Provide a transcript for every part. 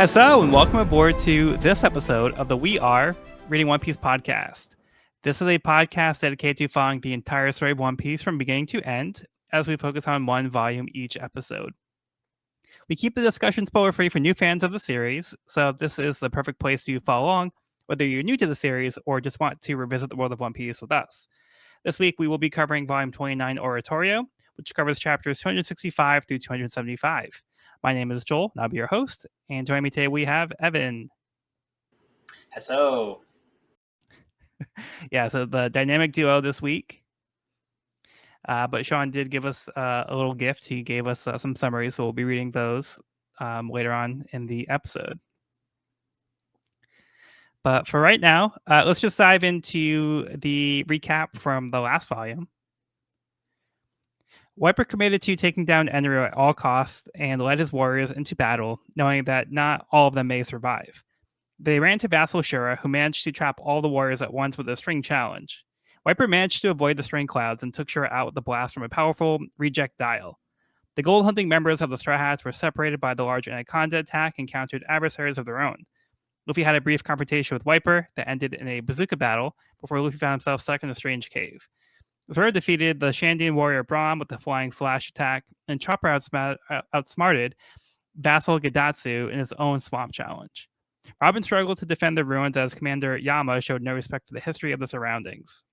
Hello, and welcome aboard to this episode of the We Are Reading One Piece podcast. This is a podcast dedicated to following the entire story of One Piece from beginning to end, as we focus on one volume each episode. We keep the discussion spoiler-free for new fans of the series, so this is the perfect place to follow along, whether you're new to the series or just want to revisit the world of One Piece with us. This week, we will be covering Volume 29, Oratorio, which covers chapters 265 through 275. My name is Joel, and I'll be your host. And joining me today, we have Evan. Hello. Yeah, so the dynamic duo this week. But Sean did give us a little gift. He gave us some summaries, so we'll be reading those later on in the episode. But for right now, let's just dive into the recap from the last volume. Wiper committed to taking down Enru at all costs and led his warriors into battle, knowing that not all of them may survive. They ran to Vassal Shura, who managed to trap all the warriors at once with a string challenge. Wiper managed to avoid the string clouds and took Shura out with a blast from a powerful reject dial. The gold hunting members of the Straw Hats were separated by the large Anaconda attack and encountered adversaries of their own. Luffy had a brief confrontation with Wiper that ended in a bazooka battle before Luffy found himself stuck in a strange cave. Zoro defeated the Shandian warrior Braum with the flying slash attack, and Chopper outsmarted Vassal Gadatsu in his own swamp challenge. Robin struggled to defend the ruins as Commander Yama showed no respect for the history of the surroundings.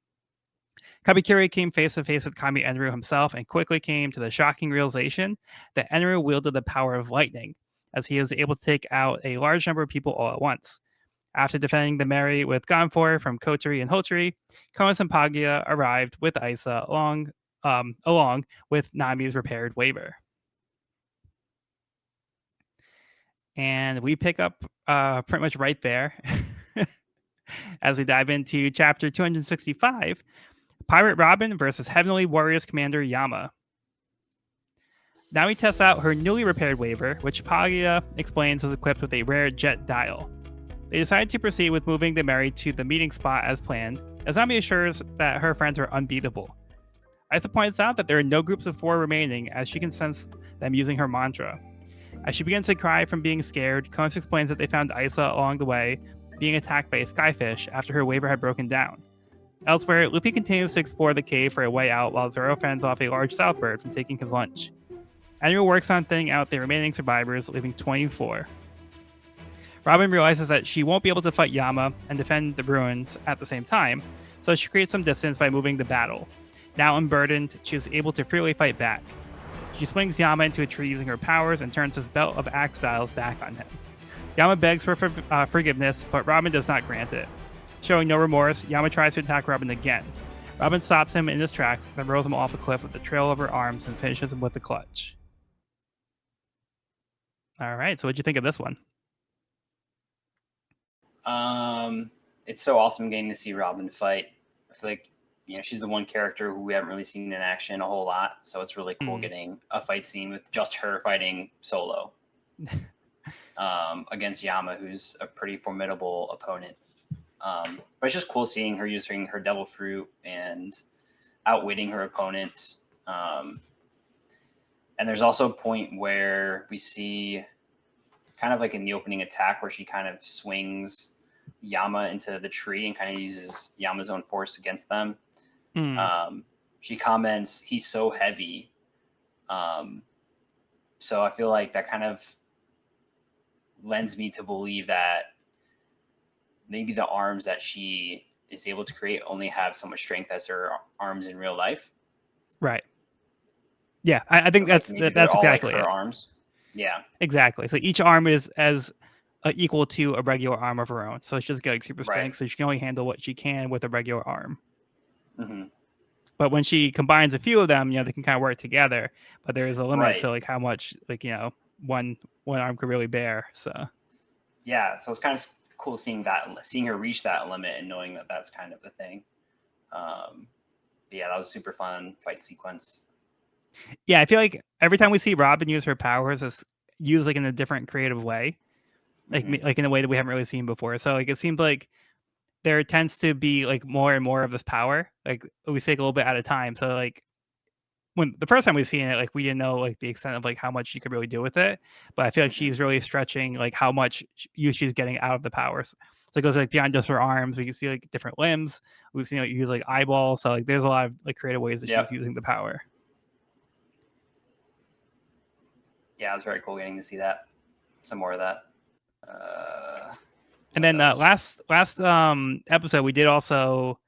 Kabikiri came face to face with Kami Enru himself and quickly came to the shocking realization that Enru wielded the power of lightning, as he was able to take out a large number of people all at once. After defending the Mary with Gonfor from Kotari and Hotari, Konos and Pagia arrived with Isa along with Nami's repaired waiver. And we pick up pretty much right there as we dive into chapter 265, Pirate Robin versus Heavenly Warriors Commander Yama. Nami tests out her newly repaired waiver, which Pagia explains was equipped with a rare jet dial. They decide to proceed with moving the Mary to the meeting spot as planned, as Nami assures that her friends are unbeatable. Isa points out that there are no groups of 4 remaining, as she can sense them using her mantra. As she begins to cry from being scared, Konos explains that they found Isa along the way, being attacked by a skyfish after her waiver had broken down. Elsewhere, Luffy continues to explore the cave for a way out while Zoro fends off a large southbird from taking his lunch. Enru works on thinning out the remaining survivors, leaving 24. Robin realizes that she won't be able to fight Yama and defend the ruins at the same time, so she creates some distance by moving the battle. Now unburdened, she is able to freely fight back. She swings Yama into a tree using her powers and turns his belt of axe styles back on him. Yama begs for forgiveness, but Robin does not grant it. Showing no remorse, Yama tries to attack Robin again. Robin stops him in his tracks, then rolls him off a cliff with the trail of her arms and finishes him with a clutch. All right, so what'd you think of this one? It's so awesome getting to see Robin fight. I feel like, she's the one character who we haven't really seen in action a whole lot, so it's really cool getting a fight scene with just her fighting solo against Yama, who's a pretty formidable opponent. But it's just cool seeing her using her devil fruit and outwitting her opponent. And there's also a point where we see, kind of like in the opening attack, where she kind of swings Yama into the tree and kind of uses Yama's own force against them. She comments, "He's so heavy." So I feel like that kind of lends me to believe that maybe the arms that she is able to create only have so much strength as her arms in real life. Right. Yeah, I think that's exactly her it. Arms. Yeah, exactly. So each arm is as equal to a regular arm of her own. So it's just like super strength, so she can only handle what she can with a regular arm. Mm-hmm. But when she combines a few of them, they can kind of work together. But there is a limit to like how much one arm could really bear. So yeah, so it's kind of cool seeing her reach that limit and knowing that that's kind of the thing. But yeah, that was a super fun fight sequence. Yeah, I feel like every time we see Robin use her powers, it's used like in a different creative way, like in a way that we haven't really seen before. So like it seems like there tends to be like more and more of this power. Like we take a little bit at a time. So like when the first time we seen it, like we didn't know like the extent of like how much she could really do with it. But I feel like she's really stretching like how much use she's getting out of the powers. So it goes like beyond just her arms. We can see like different limbs. We've seen like use like eyeballs. So like there's a lot of like creative ways that she's using the power. Yeah, it was very cool getting to see that. Some more of that. And then last episode we did also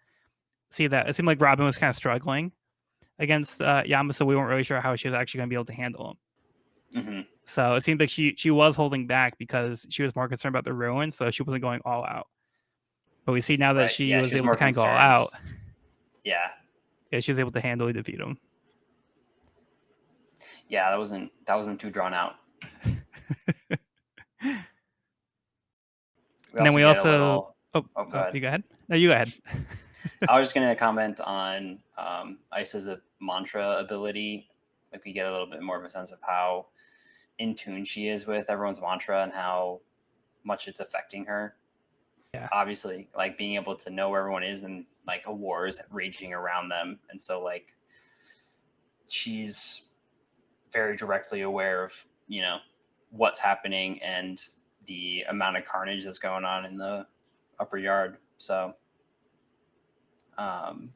see that it seemed like Robin was kind of struggling against Yama, so we weren't really sure how she was actually going to be able to handle him. So it seemed like she was holding back because she was more concerned about the ruin, so she wasn't going all out. But we see now that she was able to kind of go all out. Yeah, she was able to handily defeat him. Yeah, that wasn't too drawn out. And then we also go ahead. You go ahead. No, you go ahead. I was just gonna comment on Isa's mantra ability. Like we get a little bit more of a sense of how in tune she is with everyone's mantra and how much it's affecting her. Yeah. Obviously, like being able to know where everyone is and like a war is raging around them, and so like she's very directly aware of what's happening and the amount of carnage that's going on in the upper yard. So I'm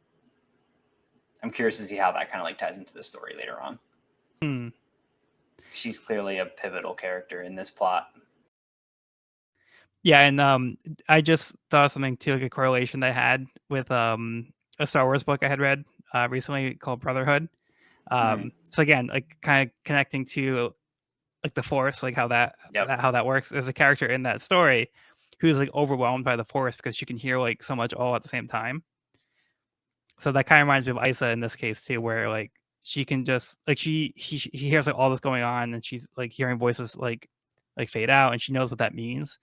curious to see how that kind of like ties into the story later on. She's clearly a pivotal character in this plot. Yeah, and I just thought of something too, like a correlation that I had with a Star Wars book I had read recently called Brotherhood. So again, like kind of connecting to like the Force, like how that works. There's a character in that story who's like overwhelmed by the Force because she can hear like so much all at the same time. So that kind of reminds me of Isa in this case too, where like she can just like she hears like all this going on, and she's like hearing voices like fade out, and she knows what that means.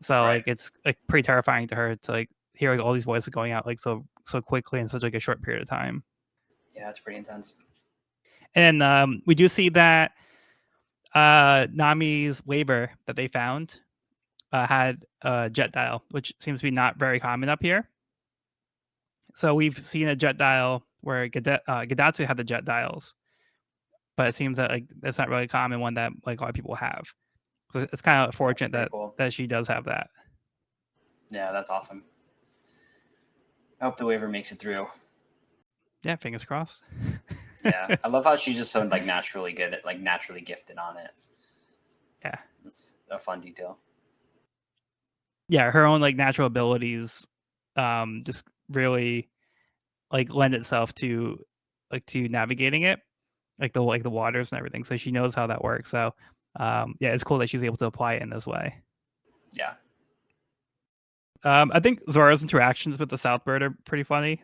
So like it's like pretty terrifying to her to like hear like all these voices going out like so quickly in such like a short period of time. Yeah, it's pretty intense. And we do see that Nami's labor that they found had a jet dial, which seems to be not very common up here. So we've seen a jet dial where Gadatsu had the jet dials, but it seems that like that's not really a common one that like a lot of people have. So it's kind of fortunate that she does have that. Yeah, that's awesome. I hope the waiver makes it through. Yeah, fingers crossed. Yeah, I love how she's just so like naturally good at like naturally gifted on it. Yeah, it's a fun detail. Yeah, her own like natural abilities, just really like lend itself to navigating it, like the waters and everything. So she knows how that works. So yeah, it's cool that she's able to apply it in this way. Yeah. I think Zoro's interactions with the Southbird are pretty funny.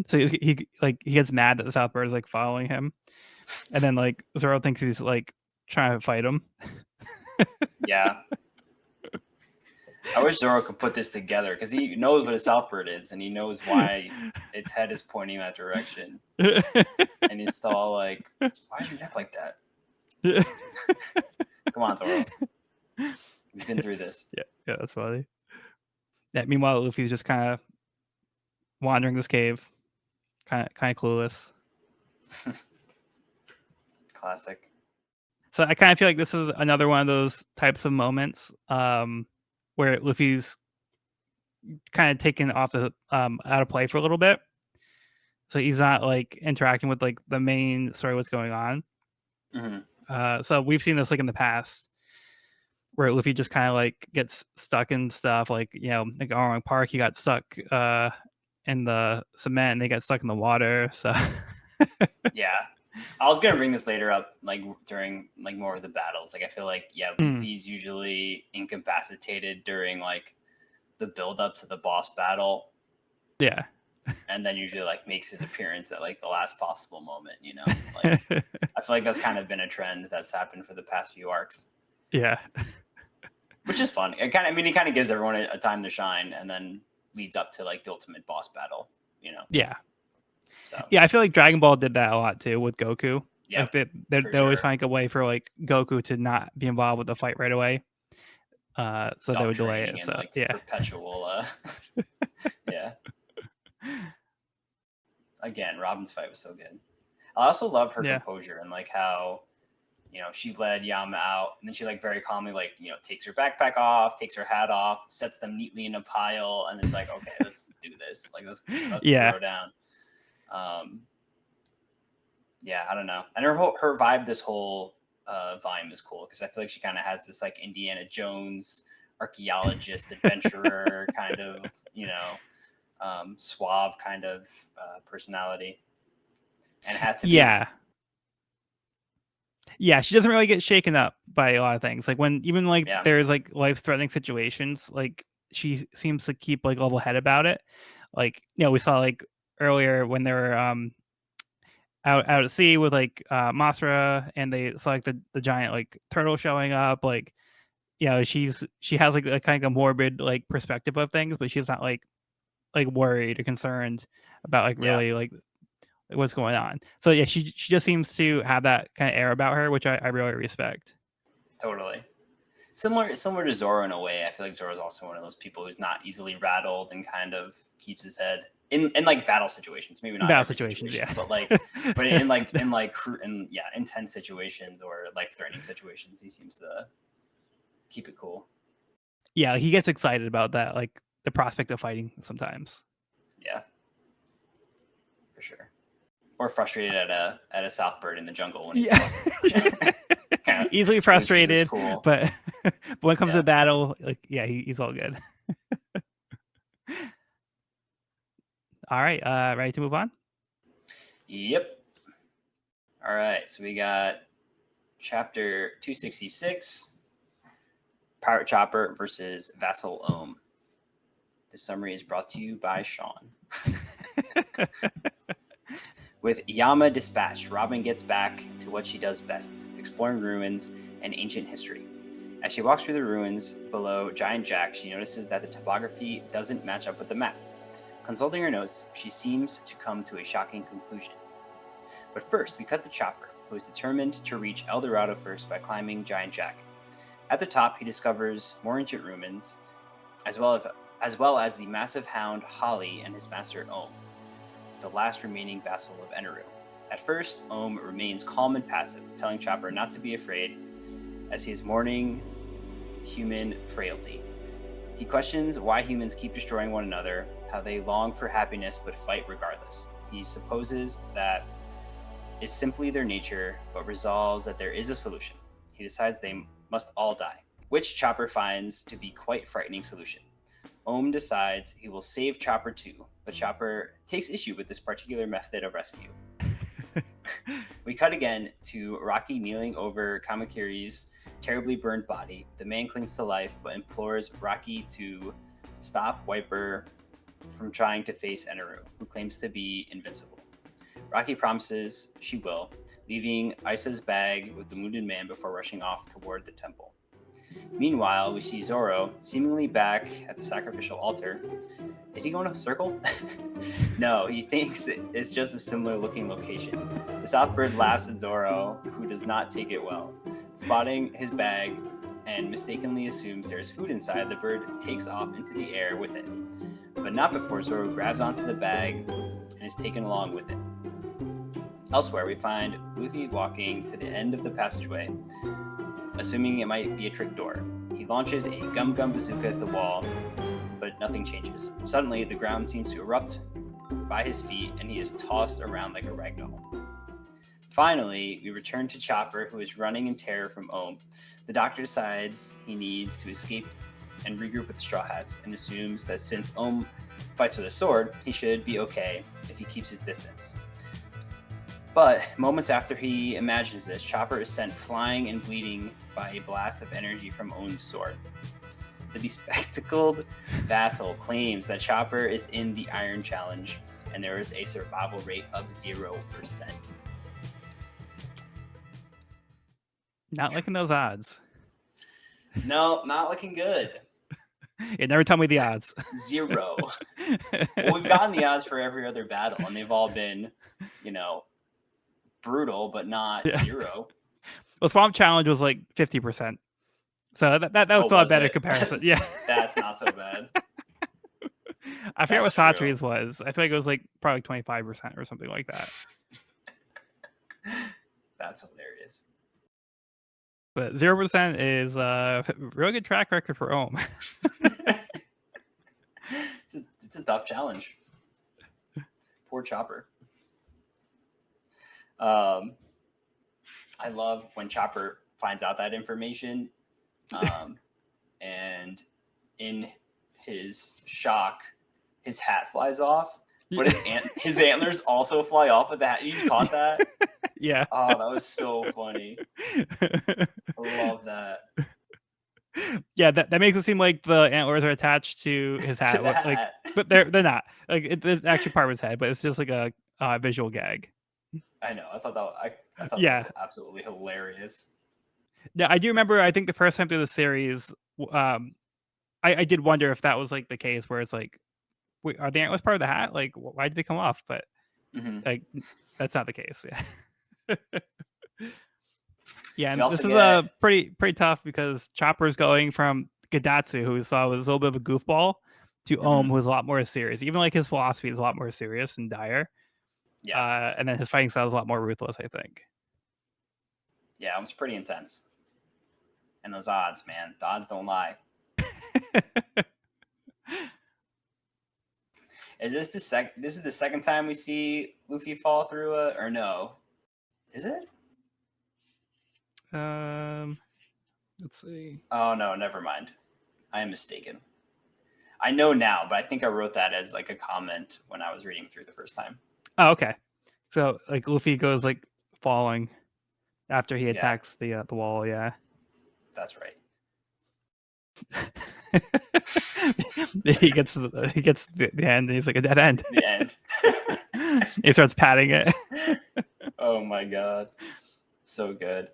So he gets mad that the Southbird is like following him, and then like Zoro thinks he's like trying to fight him. Yeah. I wish Zoro could put this together because he knows what a Southbird is and he knows why its head is pointing that direction. And he's still all like, "Why is your neck like that?" Come on, Zoro. We've been through this. Yeah, that's funny. Yeah. Meanwhile, Luffy's just kind of wandering this cave, kind of clueless. Classic. So I kind of feel like this is another one of those types of moments where Luffy's kind of taken off the out of play for a little bit. So he's not like interacting with like the main story, what's going on. So we've seen this like in the past where Luffy just kind of like gets stuck in stuff, like like Arlong Park, he got stuck in the cement and they got stuck in the water. So yeah, I was gonna bring this later up, like during like more of the battles. Like I feel like Luffy's usually incapacitated during like the build up to the boss battle. Yeah. And then usually like makes his appearance at like the last possible moment, Like I feel like that's kind of been a trend that's happened for the past few arcs. Yeah. Which is fun. It kind of gives everyone a time to shine and then leads up to like the ultimate boss battle, Yeah. So yeah, I feel like Dragon Ball did that a lot too with Goku. Yeah, like they always find a way for like Goku to not be involved with the fight right away. So they would delay it. And, So like, yeah, perpetual. Yeah. Again, Robin's fight was so good. I also love her Yeah. composure and like how, she led Yama out, and then she like very calmly takes her backpack off, takes her hat off, sets them neatly in a pile, and it's like, okay, let's do this. Like let's Yeah. throw down. Yeah, I don't know. And her vibe this whole volume is cool because I feel like she kind of has this like Indiana Jones archaeologist adventurer kind of suave kind of personality, and had to be. Yeah, she doesn't really get shaken up by a lot of things. Like when even like there's like life-threatening situations, like she seems to keep like level head about it. Like we saw like earlier when they were out at sea with like Masra, and they saw like the giant like turtle showing up. Like she has like a kind of morbid like perspective of things, but she's not like worried or concerned about like really like what's going on. So yeah, she just seems to have that kind of air about her, which I really respect. Totally. Similar to Zoro in a way. I feel like Zoro is also one of those people who's not easily rattled and kind of keeps his head in like battle situations. Maybe not every situation, but in intense situations or life-threatening situations, he seems to keep it cool. Yeah, he gets excited about that, like the prospect of fighting sometimes. Yeah, for sure. Or frustrated at a southbird in the jungle when he's lost. Kind of easily frustrated, cool. but when it comes to battle, like he's all good. All right, ready to move on? Yep. All right, so we got chapter 266, Pirate Chopper versus Vassal Ohm. The summary is brought to you by Sean. With Yama dispatched, Robin gets back to what she does best, exploring ruins and ancient history. As she walks through the ruins below Giant Jack, she notices that the topography doesn't match up with the map. Consulting her notes, she seems to come to a shocking conclusion. But first, we cut to Chopper, who is determined to reach El Dorado first by climbing Giant Jack. At the top, he discovers more ancient ruins, as well as the massive hound Holly and his master Ohm, the last remaining vassal of Eneru. At first, Ohm remains calm and passive, telling Chopper not to be afraid, as he is mourning human frailty. He questions why humans keep destroying one another, how they long for happiness but fight regardless. He supposes that is simply their nature, but resolves that there is a solution. He decides they must all die, which Chopper finds to be quite a frightening solution. Ohm decides he will save Chopper too, but Chopper takes issue with this particular method of rescue. We cut again to Rocky kneeling over Kamakiri's terribly burned body. The man clings to life, but implores Rocky to stop Wiper from trying to face Eneru, who claims to be invincible. Rocky promises she will, leaving Isa's bag with the wounded man before rushing off toward the temple. Meanwhile, we see Zoro seemingly back at the sacrificial altar. Did he go in a circle? No, he thinks it's just a similar looking location. The Southbird laughs at Zoro, who does not take it well. Spotting his bag and mistakenly assumes there is food inside, the bird takes off into the air with it. But not before Zoro grabs onto the bag and is taken along with it. Elsewhere, we find Luffy walking to the end of the passageway, assuming it might be a trick door. He launches a Gum Gum bazooka at the wall, but nothing changes. Suddenly, the ground seems to erupt by his feet, and he is tossed around like a ragdoll. Finally, we return to Chopper, who is running in terror from Ohm. The doctor decides he needs to escape and regroup with the Straw Hats, and assumes that since Ohm fights with a sword, he should be okay if he keeps his distance. But moments after he imagines this, Chopper is sent flying and bleeding by a blast of energy from Ohm's sword. The bespectacled Vassal claims that Chopper is in the Iron Challenge, and there is a survival rate of 0%. Not liking those odds. No, not looking good. You never tell me the odds. 0. Well, we've gotten the odds for every other battle, and they've all been, brutal, but not 0. Well, Swamp Challenge was like 50%. So that was a lot better comparison. Yeah. That's not so bad. I forget what Satri's was. I feel like it was like probably 25% or something like that. That's hilarious. But 0% is a real good track record for Ohm. It's a tough challenge. Poor Chopper. I love when Chopper finds out that information, and in his shock, his hat flies off, but his antlers also fly off of the hat. You caught that? Yeah. Oh, that was so funny. I love that. Yeah, that makes it seem like the antlers are attached to his hat. To the Like, hat. but they're not. Like it's actually part of his head, but it's just like a visual gag. I know. I thought that Yeah. was absolutely hilarious. Yeah, I do remember. I think the first time through the series, I did wonder if that was like the case where it's like, wait, are the antlers part of the hat? Like, why did they come off? But like, that's not the case. Yeah. Yeah, and this is a pretty tough because Chopper's going from Gadatsu, who we saw was a little bit of a goofball, to Ohm, who is a lot more serious. Even like his philosophy is a lot more serious and dire. Yeah. And then his fighting style is a lot more ruthless, I think. Yeah, it was pretty intense. And those odds, man, the odds don't lie. Is this This is the second time we see Luffy fall through or no? Is it? Let's see. Oh no, never mind. I am mistaken. I know now, but I think I wrote that as like a comment when I was reading through the first time. Oh, okay. So like Luffy goes like falling after he attacks the wall. Yeah, that's right. he gets the end. And he's like a dead end. The end. He starts patting it. Oh my god, so good.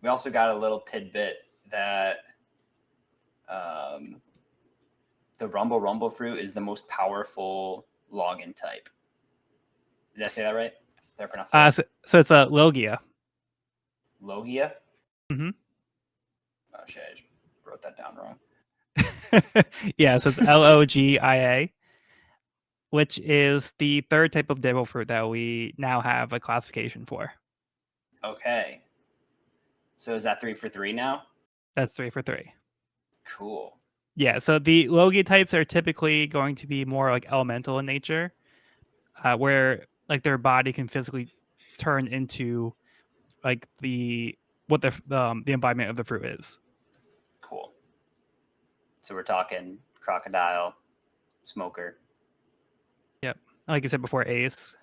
We also got a little tidbit that the Rumble fruit is the most powerful login type. Did I say that right? Did I pronounce that right? So it's a Logia. Logia? Mm-hmm. Oh shit, I just wrote that down wrong. Yeah, so it's Logia, which is the third type of devil fruit that we now have a classification for. Okay. So is that 3 for 3 now? That's 3 for 3. Cool. Yeah, so the Logia types are typically going to be more like elemental in nature, where like their body can physically turn into like what the embodiment of the fruit is. Cool. So we're talking crocodile, smoker. Yep, like I said before, Ace.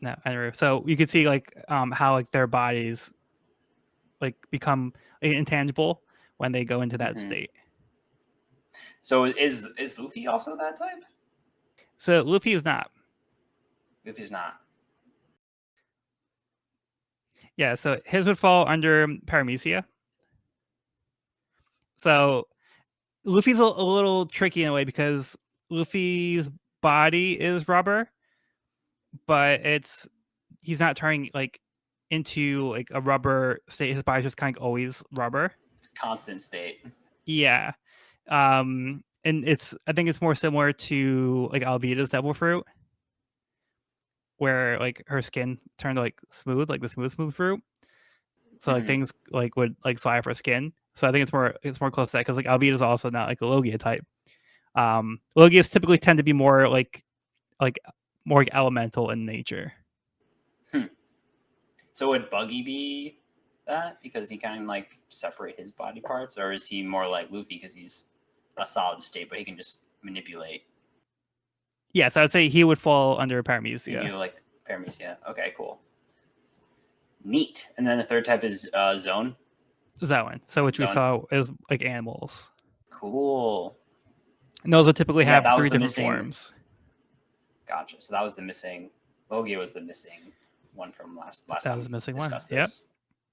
No, anyway, so you can see like how like their bodies like become intangible when they go into that state. So is Luffy also that type? So Luffy is not. Luffy's not. Yeah, so his would fall under Paramecia. So Luffy's a little tricky in a way because Luffy's body is rubber, but he's not turning like into like a rubber state. His body's just kind of always rubber. It's a constant state. Yeah. And I think it's more similar to like Alvida's devil fruit, where like her skin turned like smooth, like the smooth fruit. So like things like would like slide off her skin. So I think it's more close to that because like Alvida's also not like a Logia type. Logias typically tend to be more like more like elemental in nature. So would Buggy be that because he kind of like separate his body parts, or is he more like Luffy because he's a solid state, but he can just manipulate? Yes, I would say he would fall under Paramecia. You do like Paramecia. Okay, cool. Neat. And then the third type is Zone. Zoan. So which we saw is like animals. Cool. And those would typically have 3 different forms. Gotcha. So that was the missing. Logia was the missing one from last that time. Was the missing one. This. Yep.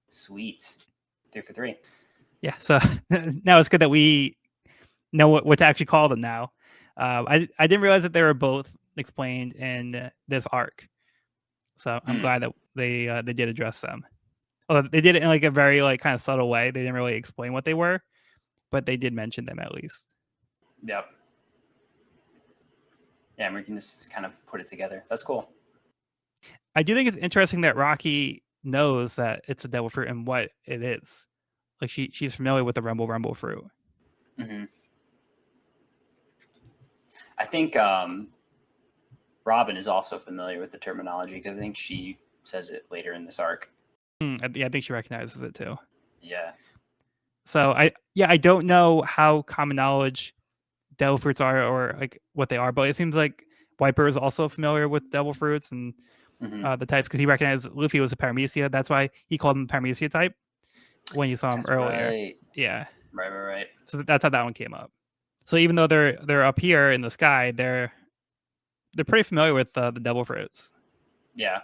Sweet. 3 for 3. Yeah. So now it's good that we know what to actually call them now. I didn't realize that they were both explained in this arc, so I'm glad that they did address them. Although they did it in like a very like kind of subtle way. They didn't really explain what they were, but they did mention them at least. Yep. Yeah, and we can just kind of put it together. That's cool. I do think it's interesting that Rocky knows that it's a devil fruit and what it is. Like she's familiar with the rumble fruit. Mm-hmm. I think Robin is also familiar with the terminology because I think she says it later in this arc. I think she recognizes it too. Yeah. So I don't know how common knowledge devil fruits are or like what they are, but it seems like Wiper is also familiar with devil fruits and Mm-hmm. the types because he recognized Luffy was a Paramecia. That's why he called him Paramecia type when you saw him That's earlier. right. Yeah. Right. So that's how that one came up. So even though they're up here in the sky, they're pretty familiar with the devil fruits. Yeah.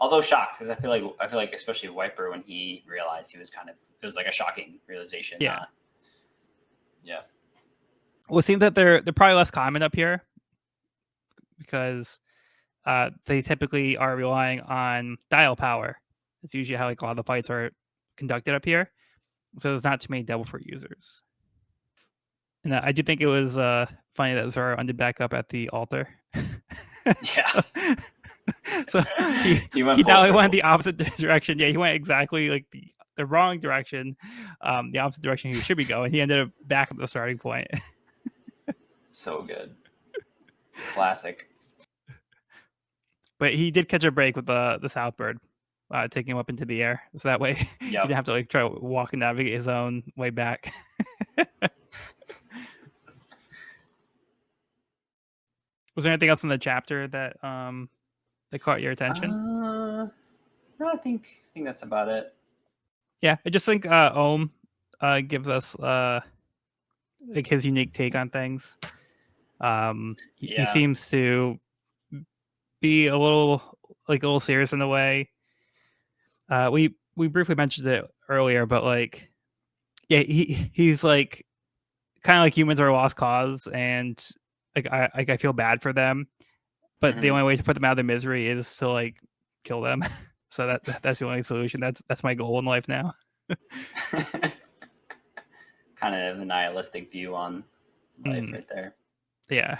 Although shocked because I feel like especially Wiper when he realized he was it was like a shocking realization. Yeah. Yeah. Well, it seems that they're probably less common up here because they typically are relying on dial power. It's usually how like a lot of the fights are conducted up here. So there's not too many devil fruit users. And I do think it was funny that Zoro ended back up at the altar. Yeah. so He went he full not only circle. went the opposite direction. Yeah, he went exactly like the wrong direction, the opposite direction he should be going. He ended up back at the starting point. So good. Classic. But he did catch a break with the Southbird, taking him up into the air, so that way he Yep. didn't have to like try to walk and navigate his own way back. Was there anything else in the chapter that caught your attention? No, I think that's about it. Yeah, I just think Ohm gives us like his unique take on things. He seems to be a little serious in a way. We briefly mentioned it earlier, but like, yeah, he's like kind of like humans are a lost cause, and I feel bad for them, but the only way to put them out of their misery is to like kill them. So that's the only solution. That's my goal in life now. Kind of a nihilistic view on life right there. Yeah.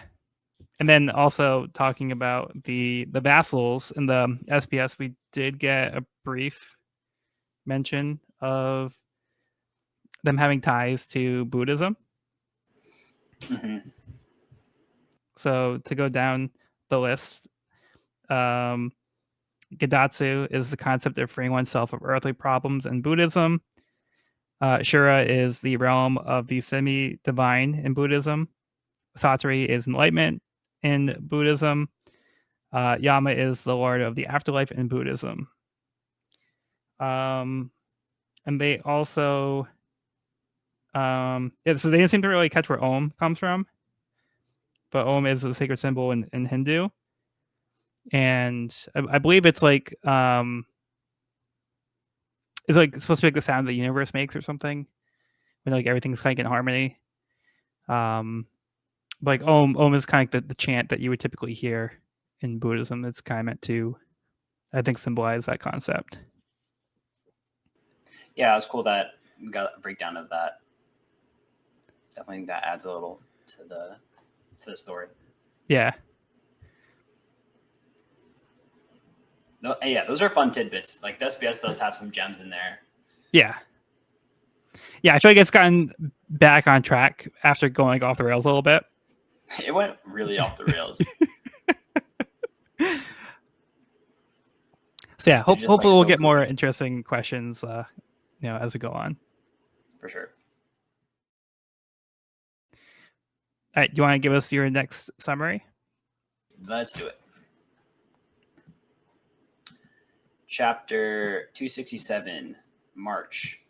And then also talking about the vassals in the SPS, we did get a brief mention of them having ties to Buddhism. Mm-hmm. So to go down the list, Gadatsu is the concept of freeing oneself of earthly problems in Buddhism. Shura is the realm of the semi-divine in Buddhism. Satori is enlightenment in Buddhism. Yama is the lord of the afterlife in Buddhism. And they also, so they didn't seem to really catch where Om comes from, but Om is a sacred symbol in Hindu, and I believe it's like supposed to be like the sound the universe makes or something when like everything's kind of in harmony. Like Om is kind of like the chant that you would typically hear in Buddhism. That's kind of meant to, I think, symbolize that concept. Yeah, it was cool that we got a breakdown of that. Definitely that adds a little to the story. Yeah. Yeah, those are fun tidbits. Like the SBS does have some gems in there. Yeah. Yeah, I feel like it's gotten back on track after going off the rails a little bit. It went really off the rails. So yeah, hopefully we'll get more interesting questions, as we go on. For sure. All right, do you want to give us your next summary? Let's do it. Chapter 267, March.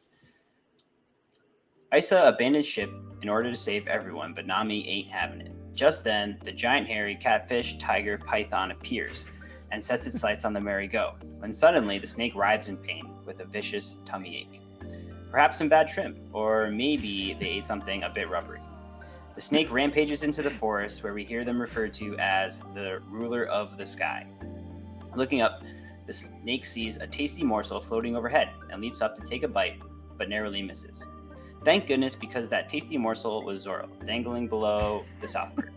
Isa abandoned ship in order to save everyone, but Nami ain't having it. Just then, the giant hairy catfish tiger python appears and sets its sights on the merry-go, when suddenly the snake writhes in pain with a vicious tummy ache. Perhaps some bad shrimp, or maybe they ate something a bit rubbery. The snake rampages into the forest, where we hear them referred to as the ruler of the sky. Looking up, the snake sees a tasty morsel floating overhead and leaps up to take a bite, but narrowly misses. Thank goodness, because that tasty morsel was Zoro, dangling below the Southbird,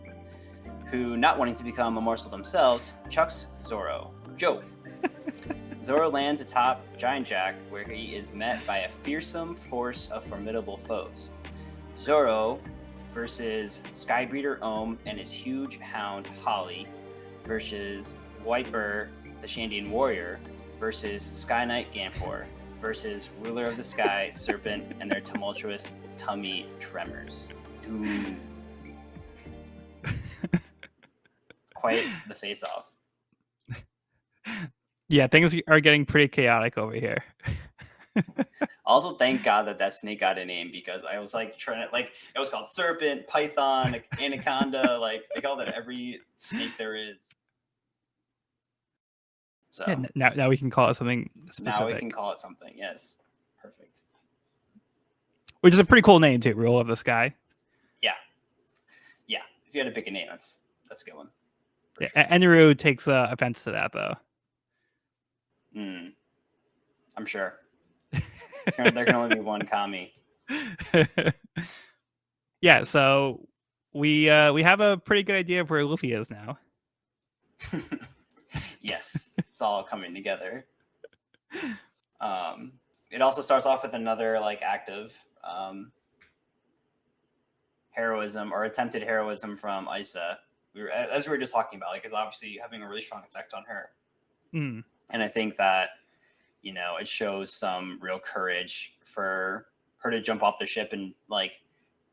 who, not wanting to become a morsel themselves, chucks Zoro. Joe. Zoro lands atop Giant Jack, where he is met by a fearsome force of formidable foes. Zoro versus Skybreeder Ohm and his huge hound Holly versus Wiper, the Shandian warrior, versus Sky Knight Ganfor versus Ruler of the Sky Serpent and their tumultuous tummy tremors. Ooh. Quite the face-off. Yeah, things are getting pretty chaotic over here. Also, thank God that snake got a name, because I was like trying to, like, it was called Serpent, Python, like, Anaconda, like they call that every snake there is. So yeah, now we can call it something specific. now we can call it something. Yes, perfect. Which is a pretty cool name too, Rule of the Sky. Yeah. If you had to pick a name, that's a good one. Yeah, sure. Enru takes offense to that though. I'm sure. There can only be one Kami. Yeah, so we have a pretty good idea of where Luffy is now. Yes, it's all coming together. It also starts off with another like act of heroism, or attempted heroism, from Isa. As we were just talking about, like, it's obviously having a really strong effect on her. And I think that, you know, it shows some real courage for her to jump off the ship and like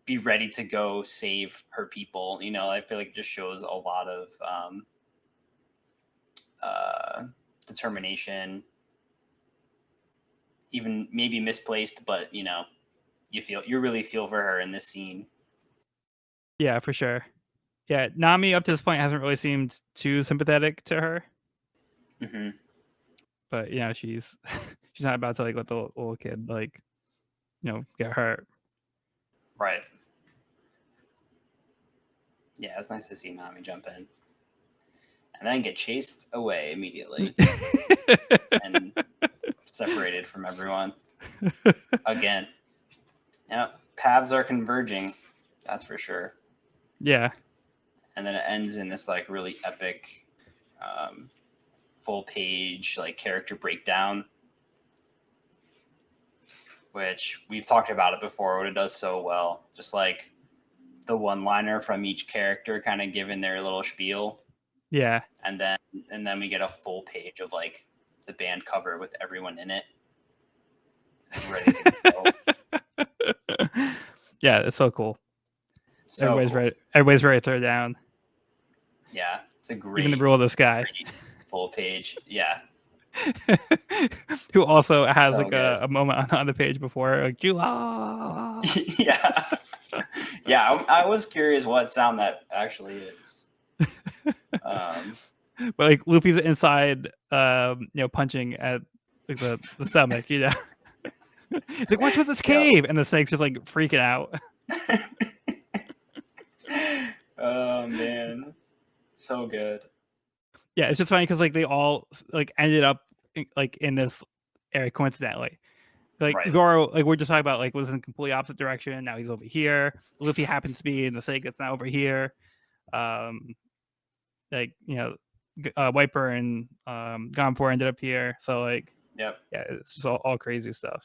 be ready to go save her people. You know, I feel like it just shows a lot of determination, even maybe misplaced, but you know, you really feel for her in this scene. Yeah, for sure. Yeah, Nami up to this point hasn't really seemed too sympathetic to her. Mm-hmm. But you know, she's not about to like let the little kid like, you know, get hurt. Right. Yeah, it's nice to see Nami jump in and then get chased away immediately and separated from everyone again. Yeah, paths are converging, that's for sure. Yeah. And then it ends in this like really epic full page like character breakdown, which we've talked about it before, what it does so well. Just like the one-liner from each character kind of giving their little spiel. Yeah. And then we get a full page of like the band cover with everyone in it, ready to go. Yeah, it's so cool. So everybody's cool. ready. Everybody's ready to throw down. Yeah, it's a great. Even the Rule of the Sky. Full page. Yeah. Who also has So like a moment on the page before, like July. Yeah. Yeah, I was curious what sound that actually is. But like Luffy's inside, you know, punching at like the stomach, you know. It's like, what's with this cave? And the snake's just like freaking out. Oh man, so good. Yeah, it's just funny because like they all like ended up like in this area coincidentally. Like Right. Zoro, like we're just talking about, like was in the completely opposite direction. Now he's over here. Luffy happens to be in the snake that's now over here. Like you know, Wiper and Gonfor ended up here. So like, yep, yeah, it's just all crazy stuff.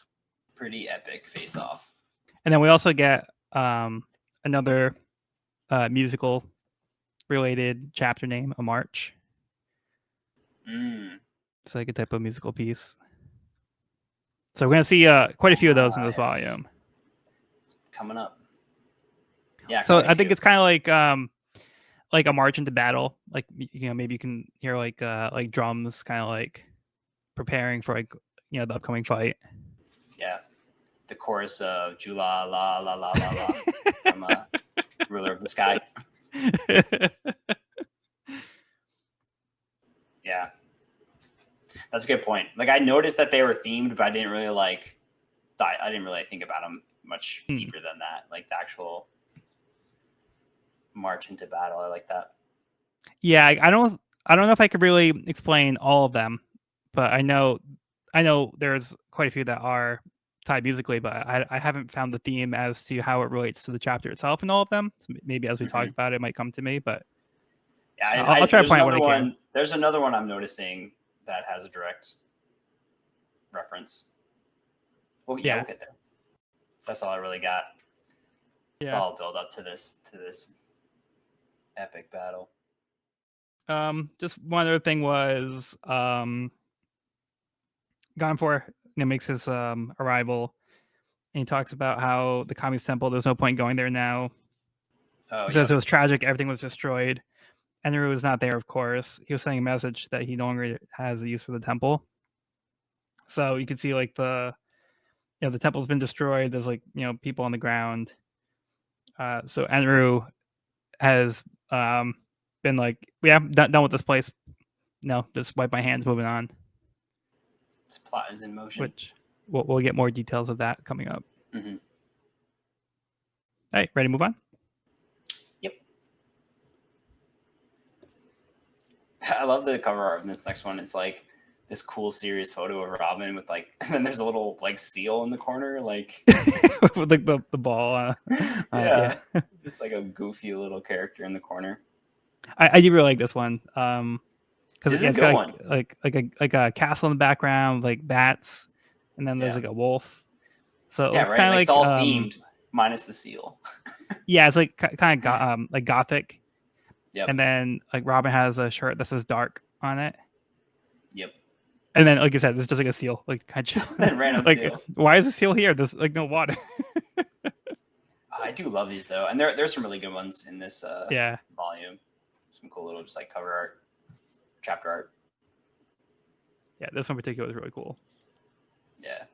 Pretty epic face off. And then we also get another musical related chapter name, A March. It's like a type of musical piece. So we're gonna see quite a few of those in this volume. It's coming up. Yeah. So I think it's kind of like a march into battle. Like you know, maybe you can hear like drums, kind of like preparing for like you know the upcoming fight. Yeah, the chorus of Jula la la la la la from Ruler of the Sky. Yeah, that's a good point. Like I noticed that they were themed, but I didn't really think about them much deeper than that. Like the actual march into battle. I like that. Yeah, I don't know if I could really explain all of them, but I know there's quite a few that are tied musically, but I haven't found the theme as to how it relates to the chapter itself in all of them. So maybe as we talk about it, it might come to me, but Yeah, I'll try to there's find it when another I can. one. There's another one I'm noticing that has a direct reference. Yeah, Yeah, we'll get there. That's all I really got. It's yeah. all build up to this epic battle. Just one other thing was Gonfor makes his arrival, and he talks about how the Kami's temple. There's no point going there now. Oh, He says it yep. was tragic. Everything was destroyed. Enru was not there, of course. He was sending a message that he no longer has the use for the temple. So you can see like the temple's been destroyed. There's like people on the ground. So Enru has been like, yeah, done with this place. No, just wipe my hands, moving on. This plot is in motion. Which we'll get more details of that coming up. Mm-hmm. All right, ready to move on? Yep. I love the cover art of this next one. It's like this cool serious photo of Robin with like, and then there's a little like seal in the corner, like with like the ball. yeah, just like a goofy little character in the corner. I do really like this one. Because This is a it's good got one. like a castle in the background, like bats, and then there's Yeah, like a wolf. So it yeah, looks right. kind of Like it's like all themed minus the seal. yeah, it's like kind of like gothic. Yep. And then like Robin has a shirt that says dark on it. Yep. And then like you said, there's just like a seal, like kind of Random like seal. why is the seal here? There's like no water. I do love these though, and there's some really good ones in this Yeah. volume. Some cool little just like cover art, chapter art. Yeah, this one in particular is really cool. Yeah.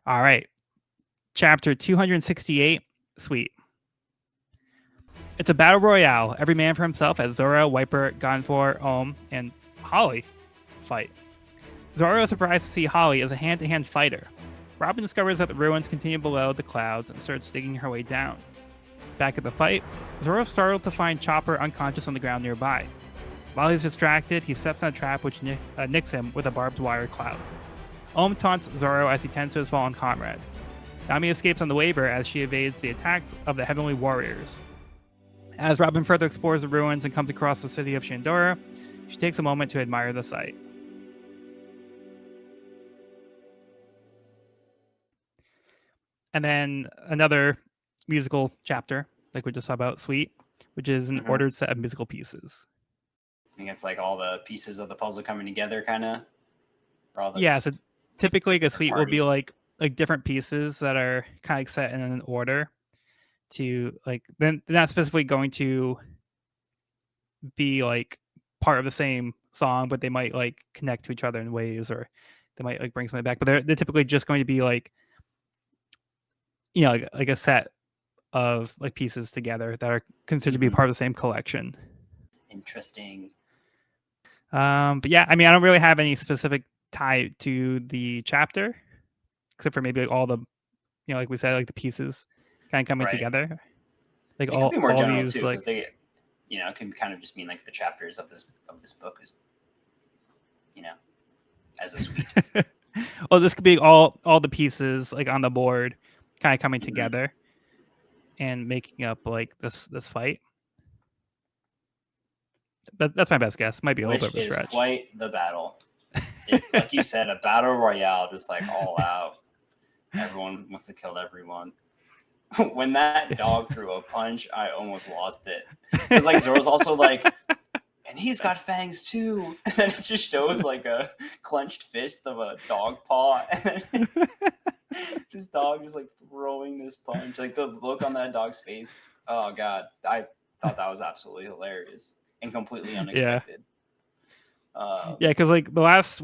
All right. Chapter 268, Sweet. It's a battle royale. Every man for himself as Zoro, Wiper, Gonfor, Ohm, and Holly fight. Zoro is surprised to see Holly as a hand-to-hand fighter. Robin discovers that the ruins continue below the clouds and starts digging her way down. Back at the fight, Zoro is startled to find Chopper unconscious on the ground nearby. While he's distracted, he steps on a trap which nicks him with a barbed wire cloud. Ohm taunts Zoro as he tends to his fallen comrade. Nami escapes on the Waver as she evades the attacks of the Heavenly Warriors. As Robin further explores the ruins and comes across the city of Shandora, she takes a moment to admire the sight. And then another musical chapter, like we just saw about Sweet, which is an ordered set of musical pieces. I think it's like all the pieces of the puzzle coming together, kind of. Yeah, so typically a Sweet will be parties. like different pieces that are kind of set in an order to like then they're not specifically going to be like part of the same song, but they might like connect to each other in ways, or they might like bring something back. But they're typically just going to be like like a set of like pieces together that are considered to be part of the same collection. Interesting. But yeah, I mean, I don't really have any specific tie to the chapter, except for maybe like all the like we said, like the pieces kind of coming together. Like it could be more all general these too, because like they, it can kind of just mean like the chapters of this book is, as a suite. well, this could be all the pieces like on the board, kind of coming together and making up like this fight. But that's my best guess. Might be a little bit of a stretch. Which is quite the battle. Like you said, a battle royale, just like all out. Everyone wants to kill everyone. When that dog threw a punch, I almost lost it. Because like Zoro's also like, and he's got fangs too. And then it just shows like a clenched fist of a dog paw. And then this dog just like throwing this punch. Like the look on that dog's face. Oh god, I thought that was absolutely hilarious and completely unexpected. Yeah, because like the last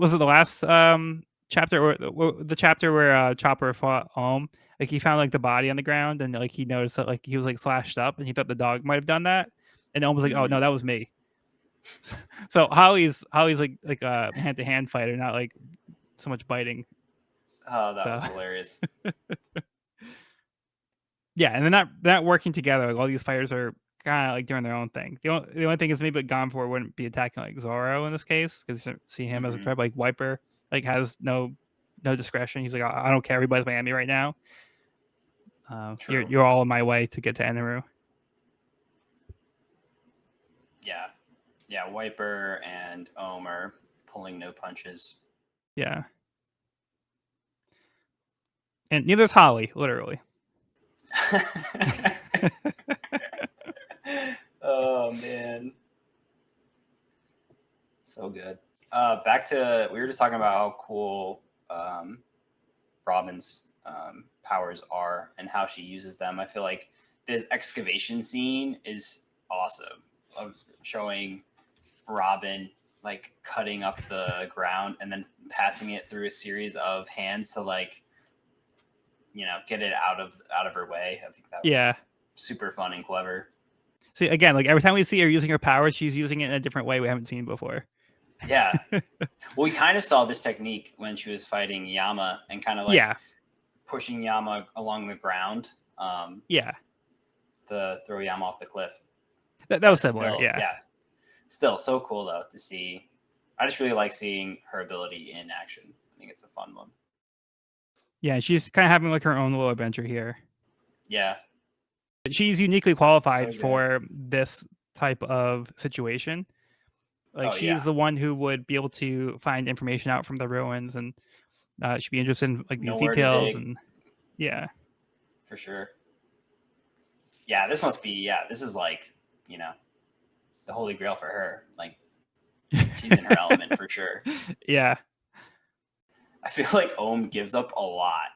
chapter or the chapter where Chopper fought Ohm, like he found like the body on the ground and like he noticed that like he was like slashed up and he thought the dog might have done that, and Ohm was like, oh no, that was me. So Holly's like a hand to hand fighter, not like so much biting. Oh, that was hilarious. Yeah, and they're not working together. Like all these fighters are kind of like doing their own thing. The only thing is maybe Gonfor wouldn't be attacking like Zoro in this case because you see him as a threat. Like Wiper like has no discretion. He's like, I don't care. Everybody's my enemy right now. You're all in my way to get to Enru. Yeah. Wiper and Ohm are pulling no punches. Yeah. And neither's Holly, literally. Oh man, so good. Back to, we were just talking about how cool Robin's powers are and how she uses them. I feel like this excavation scene is awesome, of showing Robin like cutting up the ground and then passing it through a series of hands to like, you know, get it out of her way. I think that was super fun and clever. See, again, like every time we see her using her powers, she's using it in a different way we haven't seen before. Yeah. Well, we kind of saw this technique when she was fighting Yama and kind of like pushing Yama along the ground. To throw Yama off the cliff. That was similar. Still, still so cool though to see. I just really like seeing her ability in action. I think it's a fun one. Yeah, she's kind of having like her own little adventure here. Yeah. She's uniquely qualified for this type of situation. Like she's the one who would be able to find information out from the ruins, and she'd be interested in like these details. And for sure. Yeah, this must be. Yeah, this is like, you know, the holy grail for her. Like she's in her element for sure. Yeah. I feel like Ohm gives up a lot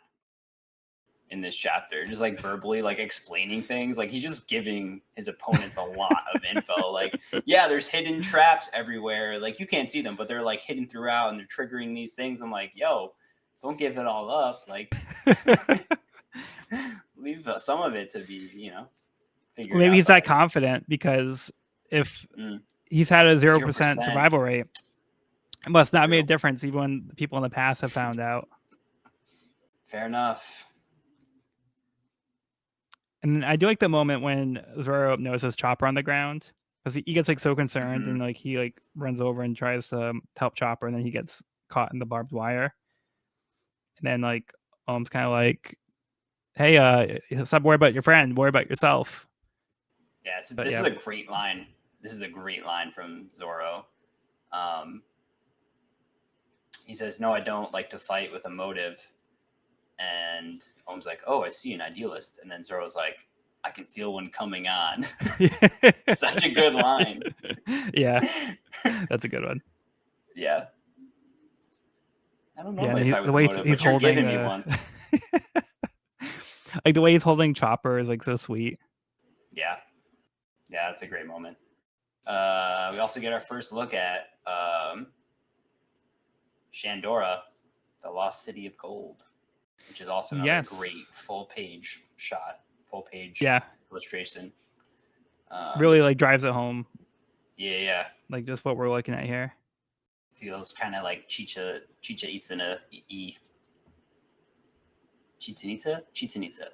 in this chapter, just like verbally like explaining things. Like he's just giving his opponents a lot of info. Like, yeah, there's hidden traps everywhere. Like you can't see them, but they're like hidden throughout and they're triggering these things. I'm like, yo, don't give it all up. Like leave some of it to be, you know, figured maybe out he's that confident because if he's had a 0% survival rate, it must not have made a difference even when people in the past have found out. Fair enough. And I do like the moment when Zoro notices Chopper on the ground, because he gets like so concerned and like he like runs over and tries to help Chopper, and then he gets caught in the barbed wire. And then like Ohm's kind of like, "Hey, stop worrying about your friend. Worry about yourself." Yeah, this is a great line. This is a great line from Zoro. He says, "No, I don't like to fight with a motive." And Ohm's like, "Oh, I see, an idealist." And then Zoro's like, "I can feel one coming on." Such a good line. Yeah, that's a good one. Yeah. I don't normally fight with a motive, but you're giving me one. Like the way he's holding Chopper is like so sweet. Yeah. Yeah, that's a great moment. We also get our first look at Shandora, the Lost City of Gold, which is also another great full page shot, full page illustration. Really like drives it home. Yeah. Like just what we're looking at here. Feels kind of like Chicha Itza in a E. Chichen Itza? Chichen Itza.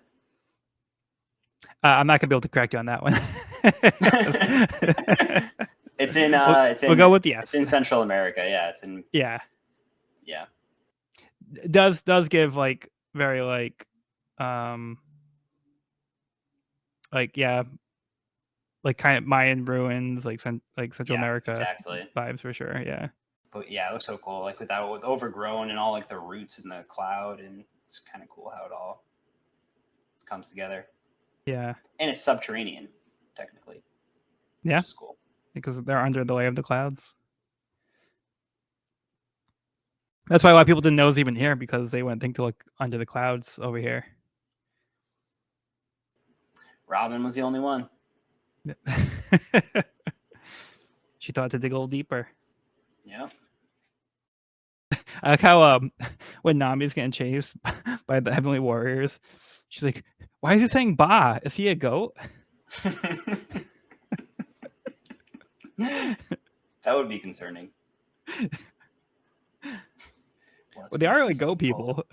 I'm not gonna be able to correct you on that one. It's in. We'll go with yes. It's in Central America. Yeah, it's in. Yeah. It does give like very like kind of Mayan ruins, like Central America vibes for sure. Yeah. But yeah, it looks so cool. Like with overgrown and all like the roots in the cloud, and it's kind of cool how it all comes together. Yeah. And it's subterranean, technically. Yeah. Which is cool. Because they're under the layer of the clouds. That's why a lot of people didn't know it was even here, because they wouldn't think to look under the clouds over here. Robin was the only one. She thought to dig a little deeper. Yeah. I like how when Nami's getting chased by the Heavenly Warriors, she's like, "Why is he saying ba? Is he a goat?" That would be concerning. Well, they are like goat people.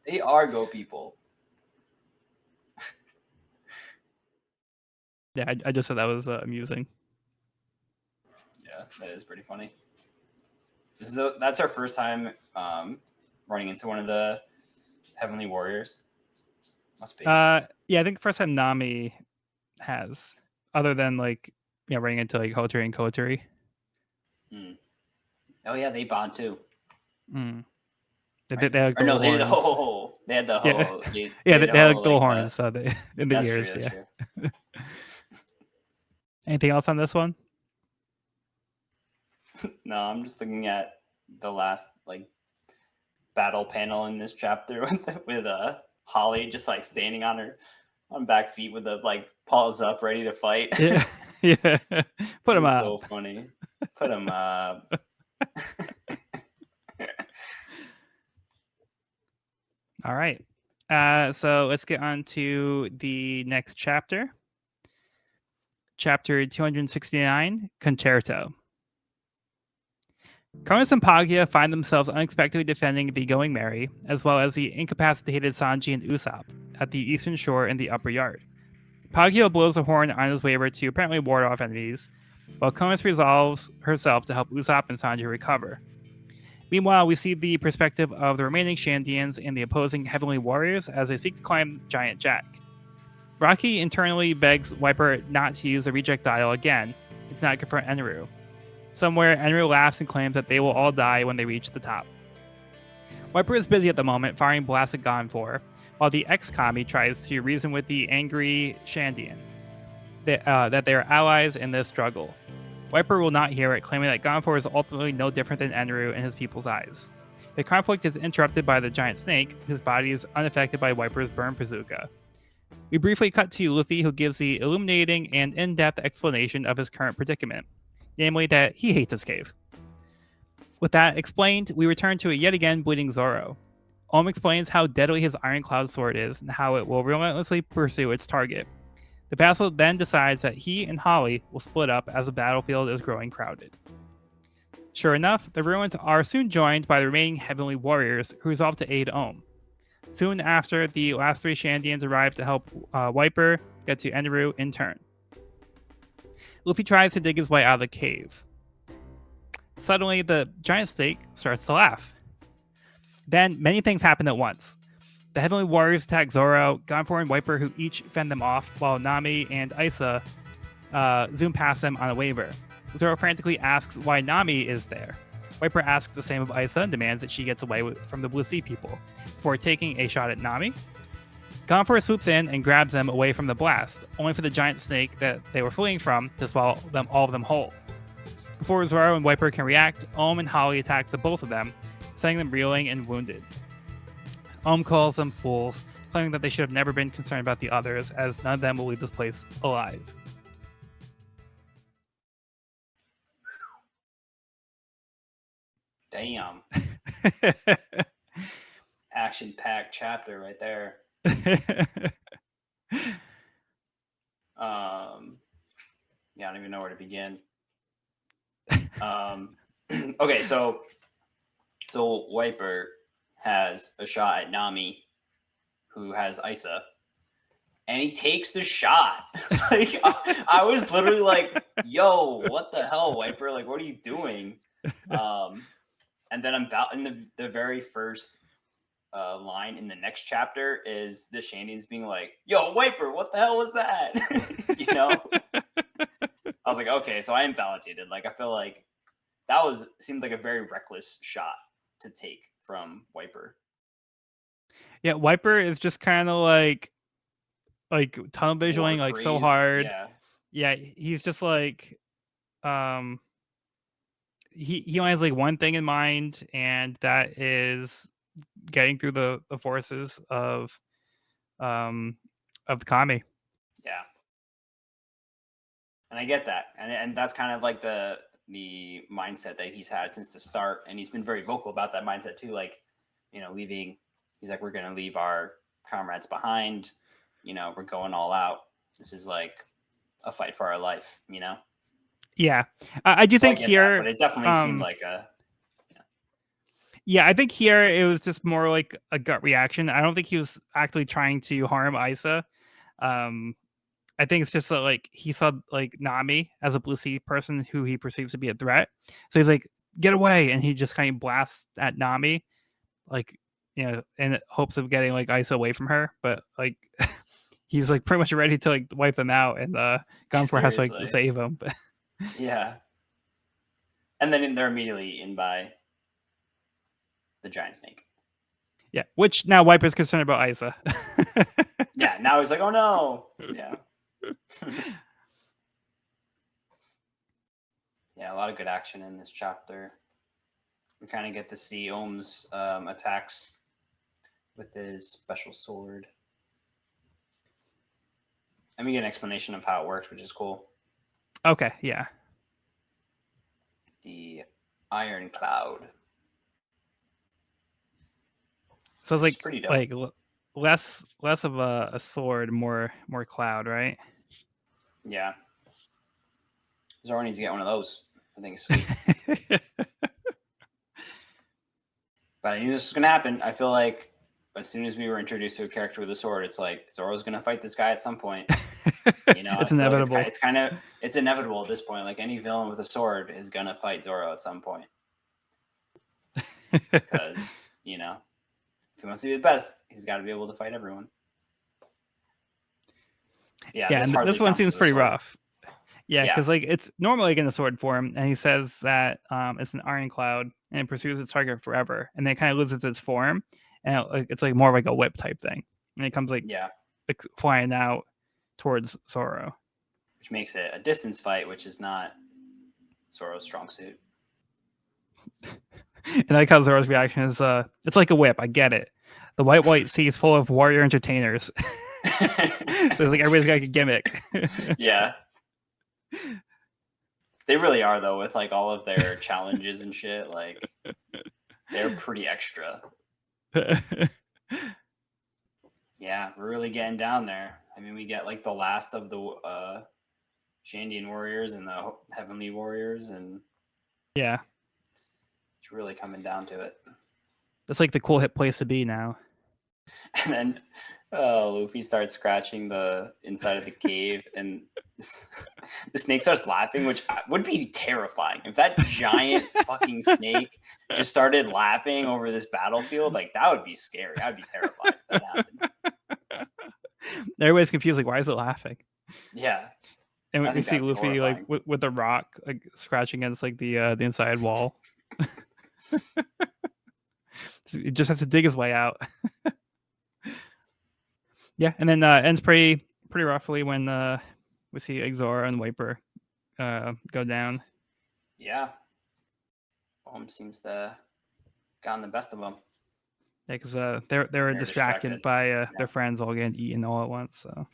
They are goat people. Yeah, I just thought that was amusing. Yeah, that is pretty funny. That's our first time running into one of the Heavenly Warriors. Must be. Yeah, I think the first time Nami has, other than like running into like Hoteri and Koteri. Oh yeah, they bond too. Mm. Right? They had like Or the no, little they had the horns. ho. They had the Yeah, ho. yeah, They had the they had ho like little like horns in the That's true. ears. That's Yeah. true. Anything else on this one? No, I'm just looking at the last like battle panel in this chapter with Holly just like standing on back feet with the like paws up, ready to fight. Yeah, yeah. Put It them was so up. funny. Put him up. All right. So let's get on to the next chapter. Chapter 269, Concerto. Cronus and Paglia find themselves unexpectedly defending the Going Merry, as well as the incapacitated Sanji and Usopp, at the eastern shore in the upper yard. Paglia blows a horn on his way over to apparently ward off enemies, while Cronus resolves herself to help Usopp and Sanji recover. Meanwhile, we see the perspective of the remaining Shandians and the opposing Heavenly Warriors as they seek to climb Giant Jack. Rocky internally begs Wiper not to use the reject dial again. It's not good for Enru. Somewhere, Enru laughs and claims that they will all die when they reach the top. Wiper is busy at the moment, firing blasts at Gonfor, while the ex-Kami tries to reason with the angry Shandian that they are allies in this struggle. Wiper will not hear it, claiming that Gonfor is ultimately no different than Enru in his people's eyes. The conflict is interrupted by the giant snake, whose body is unaffected by Wiper's burn bazooka. We briefly cut to Luffy, who gives the illuminating and in-depth explanation of his current predicament, namely that he hates his cave. With that explained, we return to a yet again bleeding Zoro. Explains how deadly his Iron Cloud sword is and how it will relentlessly pursue its target. The Vassal then decides that he and Holly will split up as the battlefield is growing crowded. Sure enough, the ruins are soon joined by the remaining Heavenly Warriors who resolve to aid Ohm. Soon after, the last three Shandians arrive to help Wiper get to Enru in turn. Luffy tries to dig his way out of the cave. Suddenly, the giant snake starts to laugh. Then, many things happen at once. The Heavenly Warriors attack Zoro, Gonfor and Wiper, who each fend them off, while Nami and Isa zoom past them on a waiver. Zoro frantically asks why Nami is there. Wiper asks the same of Isa and demands that she gets away from the Blue Sea people, before taking a shot at Nami. Gonfor swoops in and grabs them away from the blast, only for the giant snake that they were fleeing from to swallow all of them whole. Before Zoro and Wiper can react, Ohm and Holly attack the both of them, sending them reeling and wounded. Ohm calls them fools, claiming that they should have never been concerned about the others, as none of them will leave this place alive. Damn. Action-packed chapter right there. Yeah, I don't even know where to begin. Okay, so Wiper has a shot at Nami, who has Isa, and he takes the shot. Like I was literally like, "Yo, what the hell, Wiper? Like, what are you doing?" And then in the very first line in the next chapter is the Shandians being like, "Yo, Wiper, what the hell was that?" You know. I was like, okay, so I am validated. Like, I feel like that seemed like a very reckless shot to take from Wiper. Yeah, Wiper is just kind of like tunnel visioning like so hard. Yeah, he's just like he only has like one thing in mind, and that is getting through the forces of the Kami. Yeah. And I get that. And that's kind of like the mindset that he's had since the start, and he's been very vocal about that mindset too, like, you know, leaving. He's like, we're going to leave our comrades behind, you know, we're going all out. This is like a fight for our life, you know. Yeah, I do think here, but it definitely seemed like a. Yeah, I think here it was just more like a gut reaction. I don't think he was actually trying to harm Isa. I think it's just that, like, he saw like Nami as a Blue Sea person who he perceives to be a threat. So he's like, "Get away!" and he just kind of blasts at Nami, like, you know, in hopes of getting like Isa away from her. But like, he's like pretty much ready to like wipe them out, and Gunpla has to like Seriously. save him. Yeah. And then they're immediately in by the giant snake. Yeah, which now Wiper's concerned about Isa. Yeah, now he's like, oh no. Yeah. Yeah, a lot of good action in this chapter. We kind of get to see Ohm's attacks with his special sword. And we get an explanation of how it works, which is cool. Okay, yeah. The Iron Cloud. So it's Which is pretty dope. less of a sword, more cloud, right? Yeah. Zoro needs to get one of those. I think it's sweet. But I knew this was going to happen. I feel like as soon as we were introduced to a character with a sword, it's like Zoro's going to fight this guy at some point. You know, It's I feel inevitable. like it's inevitable at this point. Like any villain with a sword is going to fight Zoro at some point. Because, you know, if he wants to be the best, he's got to be able to fight everyone. Yeah, and this one seems pretty rough. Yeah, because like it's normally in the sword form, and he says that it's an iron cloud and it pursues its target forever, and then it kind of loses its form, and it's like more like a whip type thing, and it comes like flying out towards Zoro, which makes it a distance fight, which is not Zoro's strong suit. And I like how Zoro's reaction is, it's like a whip. I get it. The white sea is full of warrior entertainers. So it's like everybody's got a gimmick. Yeah. They really are, though, with like all of their challenges and shit. Like, they're pretty extra. Yeah, we're really getting down there. I mean, we get like the last of the Shandian warriors and the Heavenly warriors, and yeah, it's really coming down to it. That's like the cool hit place to be now. And then Luffy starts scratching the inside of the cave, and the snake starts laughing, which would be terrifying. If that giant fucking snake just started laughing over this battlefield, like that would be scary. I'd be terrified if that happened. Everybody's confused, like, why is it laughing? Yeah. And we see Luffy like with a rock like scratching against like the inside wall. He just has to dig his way out. Yeah, and then ends pretty roughly when we see Zoro and Wiper go down. Yeah. Seems to gotten the best of them. Yeah, because they were distracted by their friends all getting eaten all at once. So.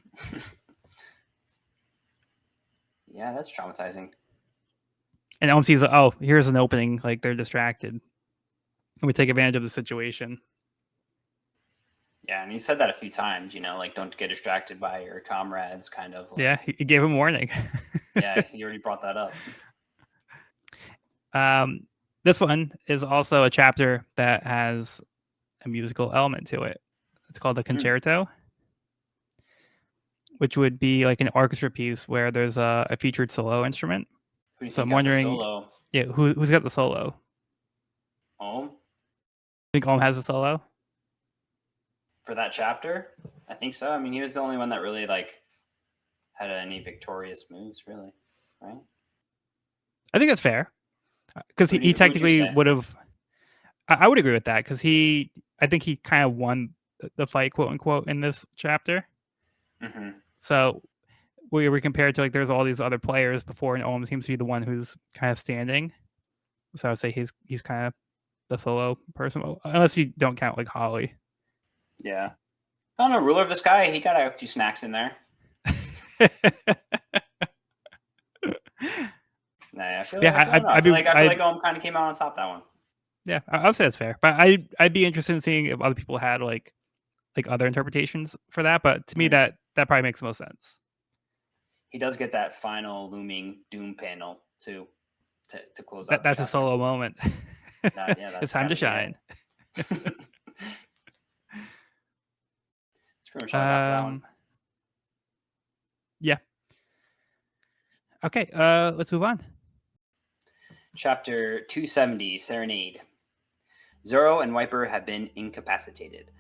Yeah, that's traumatizing. And Om sees, oh, here's an opening. Like they're distracted, and we take advantage of the situation. Yeah, and he said that a few times. You know, like don't get distracted by your comrades. Kind of. Like, yeah, he gave him warning. Yeah, he already brought that up. This one is also a chapter that has a musical element to it. It's called the Concerto, which would be like an orchestra piece where there's a featured solo instrument. Who do you think got the solo? Yeah, who's got the solo? Om. I think Om has a solo for that chapter. I think so. I mean, he was the only one that really like had any victorious moves, really, right? I think that's fair because he technically would have. I would agree with that because I think he kind of won the fight, quote unquote, in this chapter. Mm-hmm. So we were compared to like there's all these other players before, and Om seems to be the one who's kind of standing. So I would say he's kind of the solo person, unless you don't count like Holly. Yeah, I don't know. Ruler of the Sky, he got a few snacks in there. Nah, I feel like Om kind of came out on top that one. Yeah, I would say that's fair, but I'd be interested in seeing if other people had like other interpretations for that. But to me, that probably makes the most sense. He does get that final looming doom panel too to close out. That's a solo moment. It's time to shine. That's pretty much all I got for that one. Yeah. Okay, let's move on. Chapter 270, Serenade. Zoro and Wiper have been incapacitated.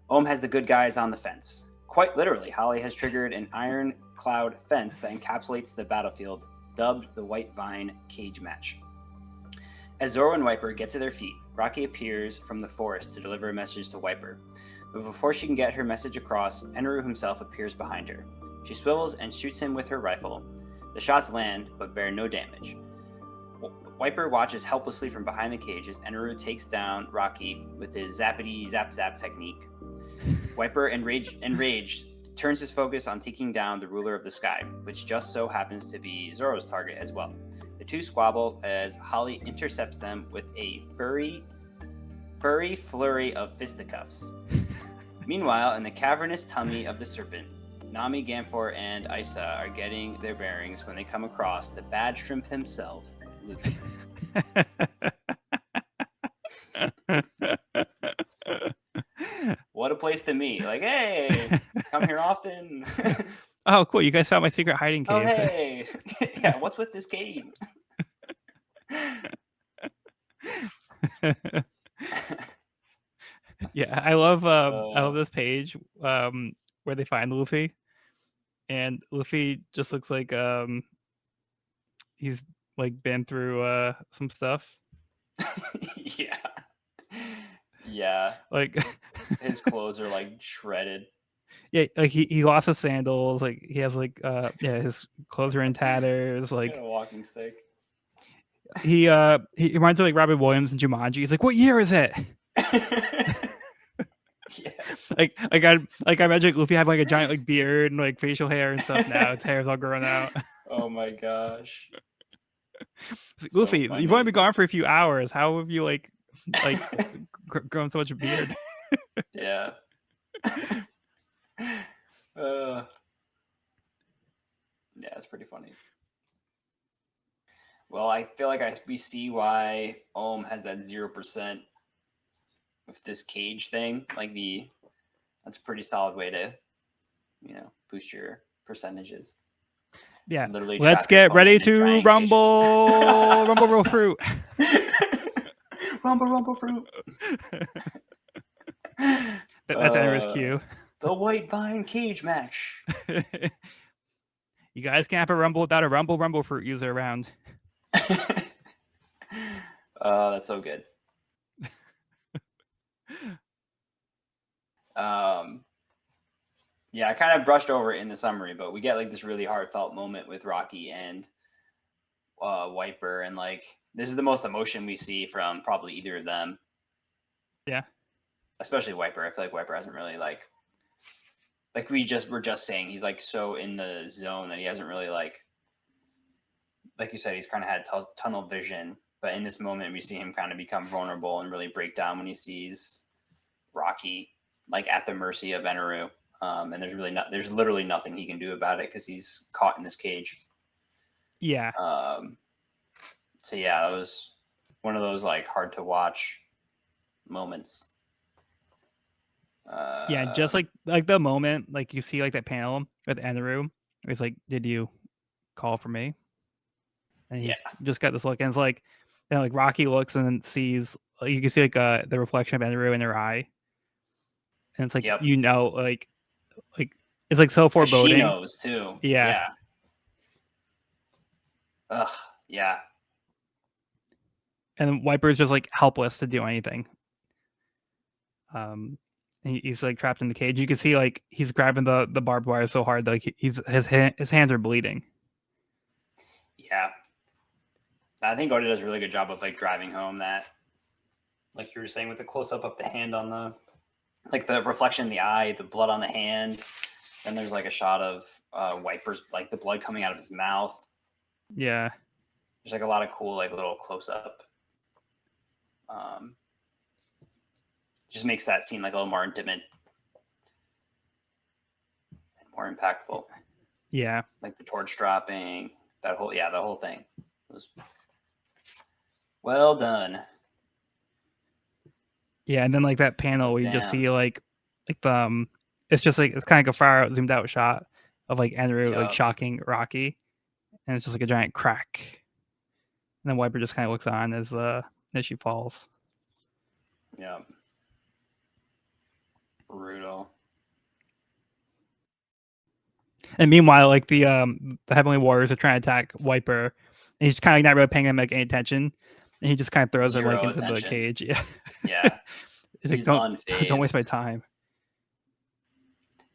Om has the good guys on the fence. Quite literally, Holly has triggered an iron cloud fence that encapsulates the battlefield, dubbed the White Vine Cage Match. As Zoro and Wiper get to their feet, Rocky appears from the forest to deliver a message to Wiper. But before she can get her message across, Eneru himself appears behind her. She swivels and shoots him with her rifle. The shots land, but bear no damage. Wiper watches helplessly from behind the cage as Eneru takes down Rocky with his zappity zap zap technique. Wiper, enraged, turns his focus on taking down the ruler of the sky, which just so happens to be Zoro's target as well. The two squabble as Holly intercepts them with a furry flurry of fisticuffs. Meanwhile, in the cavernous tummy of the serpent, Nami, Gamfor, and Isa are getting their bearings when they come across the bad shrimp himself, Luffy. What a place to meet. Like, hey, come here often. Oh, cool. You guys saw my secret hiding cave. Oh, hey. Yeah, what's with this cave? Yeah, I love this page where they find Luffy, and Luffy just looks like he's like been through some stuff. Yeah. Yeah. Like His clothes are like shredded. Yeah, like he lost his sandals, like he has like his clothes are in tatters, like Got a walking stick. he reminds me of like Robin Williams in Jumanji. He's like, what year is it? Yes. Like I imagine Luffy had like a giant like beard and like facial hair and stuff. Now his hair's all grown out. Oh my gosh. Like, So Luffy, funny. you've only been gone for a few hours. How have you like grown so much beard? Yeah. Yeah, it's pretty funny. Well, I feel like we see why Ohm has that 0% with this cage thing. Like that's a pretty solid way to, boost your percentages. Yeah. Literally, Let's get ready to rumble, rumble roll fruit. Rumble fruit. That's Ender's cue. The White Vine Cage Match. You guys can't have a rumble without a rumble fruit user around. Oh, that's so good. Yeah, I kind of brushed over it in the summary, but we get like this really heartfelt moment with Rocky and Wiper, and like this is the most emotion we see from probably either of them. Yeah, especially Wiper. I feel like Wiper hasn't really like we're just saying he's like so in the zone that he hasn't really like you said, he's kind of had tunnel vision, but in this moment we see him kind of become vulnerable and really break down when he sees Rocky like at the mercy of Eneru. And there's literally nothing he can do about it because he's caught in this cage. Yeah. So yeah, that was one of those like hard to watch moments. Yeah, just like the moment like you see like that panel with Eneru, it's like, did you call for me? And he's just got this look, and it's like, like Rocky looks and then sees, like, you can see like the reflection of Eneru in her eye, and it's like like it's like so foreboding. She knows too. Yeah. Ugh. Yeah. And Wiper's just like helpless to do anything. He's like trapped in the cage. You can see like he's grabbing the barbed wire so hard, like his hands are bleeding. Yeah, I think Oda does a really good job of like driving home that, like you were saying, with the close up of the hand on the, like the reflection in the eye, the blood on the hand, and there's like a shot of Wiper's like the blood coming out of his mouth. Yeah, there's like a lot of cool like little close up. Just makes that scene like a little more intimate and more impactful. Yeah, like the torch dropping, the whole thing was well done. Yeah, and then like that panel where you just see like the it's just like it's kind of like a far out, zoomed out shot of like Eneru like shocking Rocky, and it's just like a giant crack, and then Wiper just kind of looks on as she falls. Yeah. Brutal. And meanwhile, like the Heavenly Warriors are trying to attack Wiper, and he's kind of like not really paying them like any attention, and he just kind of throws her like Zero into the attention. cage. Yeah, Yeah, he's like, he's don't waste my unfazed. time.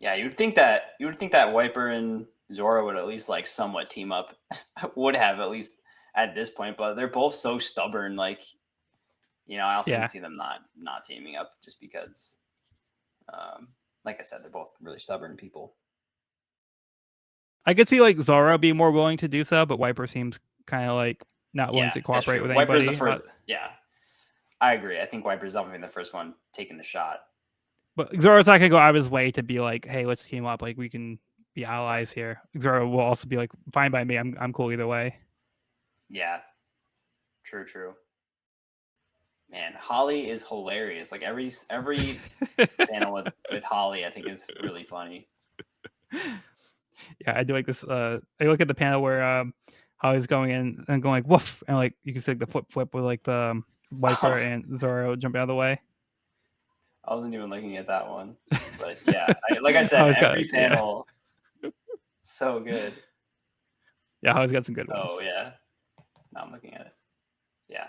Yeah, you would think that Wiper and Zoro would at least like somewhat team up. Would have at least at this point, but they're both so stubborn. Like, I also can Yeah, see them not teaming up just because, like I said, they're both really stubborn people. I could see like Zoro being more willing to do so, but Wiper seems kind of like not willing Yeah, to that's cooperate true. with Wiper's the anybody. first. Yeah, I agree. I think Wiper's definitely the first one taking the shot. But Zoro's not gonna go out of his way to be like, "Hey, let's team up. Like we can be allies here." Zoro will also be like, "Fine by me. I'm cool either way." Yeah, true. Man, Holly is hilarious. Like every panel with Holly, I think is really funny. Yeah, I do like this. I look at the panel where Holly's going in and going like woof, and like you can see like the flip with like the Wiper Oh, and Zoro jumping out of the way. I wasn't even looking at that one, but yeah, like I said, Holly's got every like, yeah, panel so good. yeah, Holly's got some good Oh ones. yeah, now I'm looking at it. Yeah.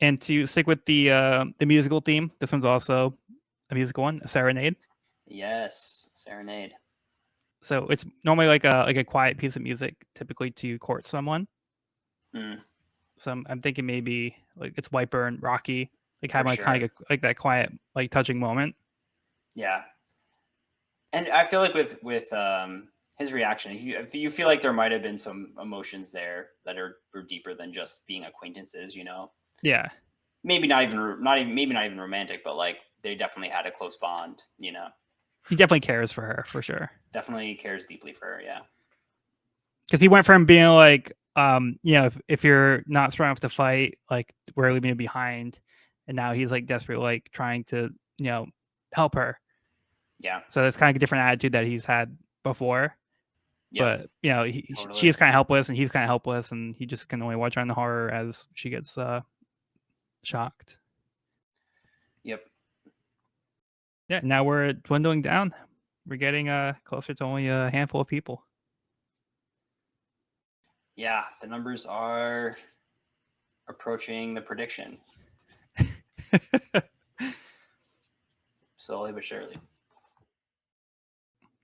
And to stick with the musical theme, this one's also a musical one, a serenade. Yes, Serenade. So it's normally like a quiet piece of music, typically to court someone. Mm, So I'm thinking maybe like it's Wiper and Rocky, like for having like kind sure. of like that quiet, like touching moment. Yeah, and I feel like with his reaction, if you feel like there might have been some emotions there that were deeper than just being acquaintances, Yeah, maybe maybe not even romantic, but like they definitely had a close bond. he definitely cares for her for sure. Definitely cares deeply for her. Yeah. Because he went from being like, if you're not strong enough to fight, like we're leaving you behind, and now he's like desperately like trying to help her. Yeah. So that's kind of a different attitude that he's had before. Yep. But she Totally. is kind of helpless, and he's kind of helpless, and he just can only watch on the horror as she gets shocked. Yep. Yeah, now we're dwindling down. We're getting closer to only a handful of people. Yeah. The numbers are approaching the prediction slowly but surely.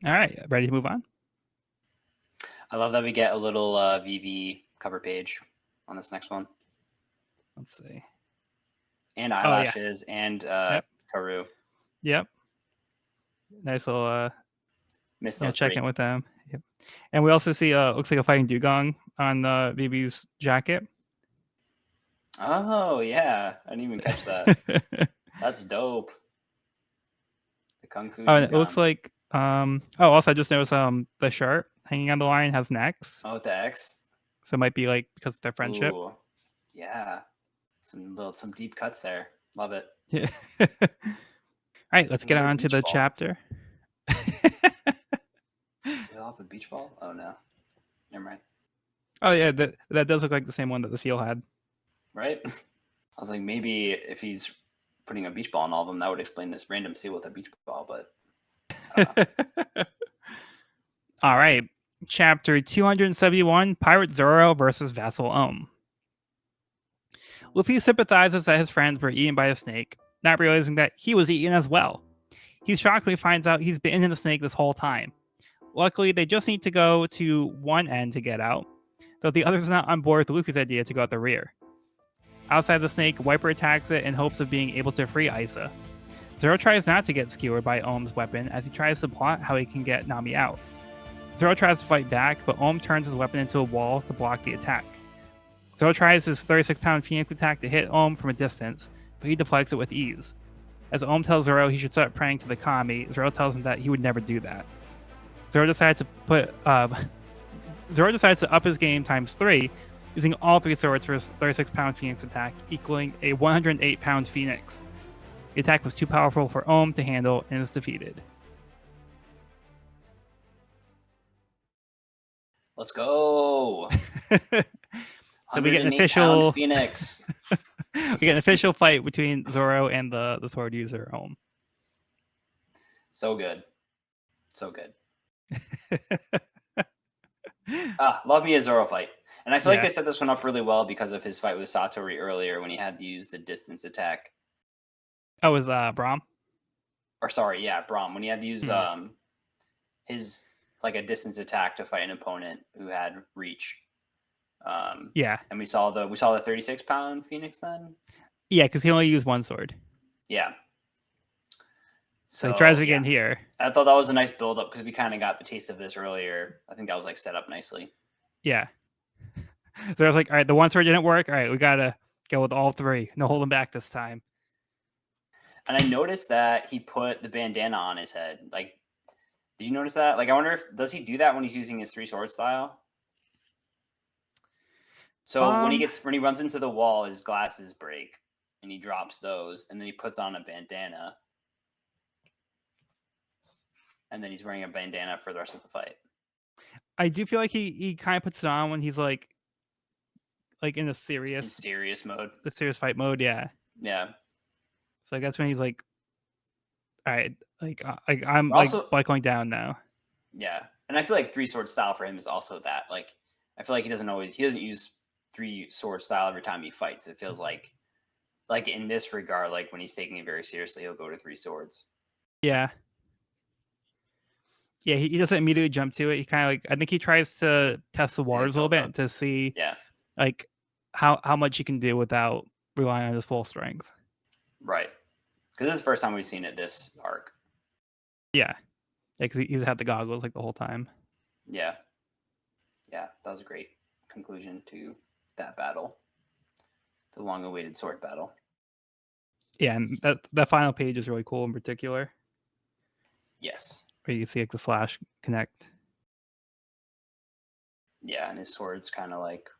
All right, ready to move on? I love that we get a little VV cover page on this next one, Let's see. and Oh yeah, eyelashes and yep, Karu. yep. Nice little Missed those check three. in with them. Yep. And we also see looks like a fighting dugong on VB's jacket. Oh yeah, I didn't even catch that. That's dope. The Kung Fu Oh, and it looks Dugong. like also I just noticed the shirt hanging on the line has necks. Oh, the X. So it might be like because of their friendship. Ooh, yeah. Some deep cuts there. Love it. Yeah. All right, let's get Another on to beach the ball. chapter. Is it off a beach ball? Oh no, never mind. Oh yeah, that does look like the same one that the seal had. Right? I was like, maybe if he's putting a beach ball on all of them, that would explain this random seal with a beach ball. But I don't know. All right, chapter 271: Pirate Zoro versus Vassal Ohm. Luffy sympathizes that his friends were eaten by a snake, not realizing that he was eaten as well. He's shocked when he finds out he's been in the snake this whole time. Luckily, they just need to go to one end to get out, though the other's not on board with Luffy's idea to go out the rear. Outside the snake, Wiper attacks it in hopes of being able to free Isa. Zoro tries not to get skewered by Ohm's weapon as he tries to plot how he can get Nami out. Zoro tries to fight back, but Ohm turns his weapon into a wall to block the attack. Zoro tries his 36-pound Phoenix attack to hit Ohm from a distance, but he deflects it with ease. As Ohm tells Zoro he should start praying to the Kami, Zoro tells him that he would never do that. Zoro decides to up his game times 3, using all 3 swords for his 36-pound Phoenix attack, equaling a 108-pound Phoenix. The attack was too powerful for Ohm to handle and is defeated. Let's go. So we get an 108-pound official Phoenix. fight between Zoro and the sword user Ohm. So good. So good. Love me a Zoro fight. And I feel like Yeah. they set this one up really well because of his fight with Satori earlier when he had to use the distance attack. Oh, it was Brahm? Or sorry, yeah, Braum. When he had to use Hmm. his like a distance attack to fight an opponent who had reach. Yeah. And we saw the 36-pound Phoenix then. Yeah, because he only used one sword. Yeah. So he tries So it yeah, again here. I thought that was a nice build up because we kind of got the taste of this earlier. I think that was like set up nicely. Yeah. So I was like, all right, the one sword didn't work. All right, we gotta go with all three. No holding back this time. And I noticed that he put the bandana on his head. Like, did you notice that? Like, I wonder if does he do that when he's using his three sword style? So when he runs into the wall, his glasses break and he drops those, and then he puts on a bandana, and then he's wearing a bandana for the rest of the fight. I do feel like he kind of puts it on when he's like in a serious mode. The serious fight mode. Yeah. Yeah. So that's when he's like, all right, I'm Also, like going down now. Yeah, and I feel like three sword style for him is also that. Like, I feel like he doesn't use three sword style every time he fights. It feels like in this regard, like when he's taking it very seriously, he'll go to three swords. Yeah. Yeah, he doesn't immediately jump to it. He kind of I think he tries to test the waters a little bit to see like how much he can do without relying on his full strength. Right. Because this is the first time we've seen it this arc. Yeah. Because he's had the goggles like the whole time. Yeah. Yeah, that was a great conclusion to that battle. The long-awaited sword battle. Yeah, and that final page is really cool in particular. Yes. Where you see like the slash connect. Yeah, and his sword's kind of like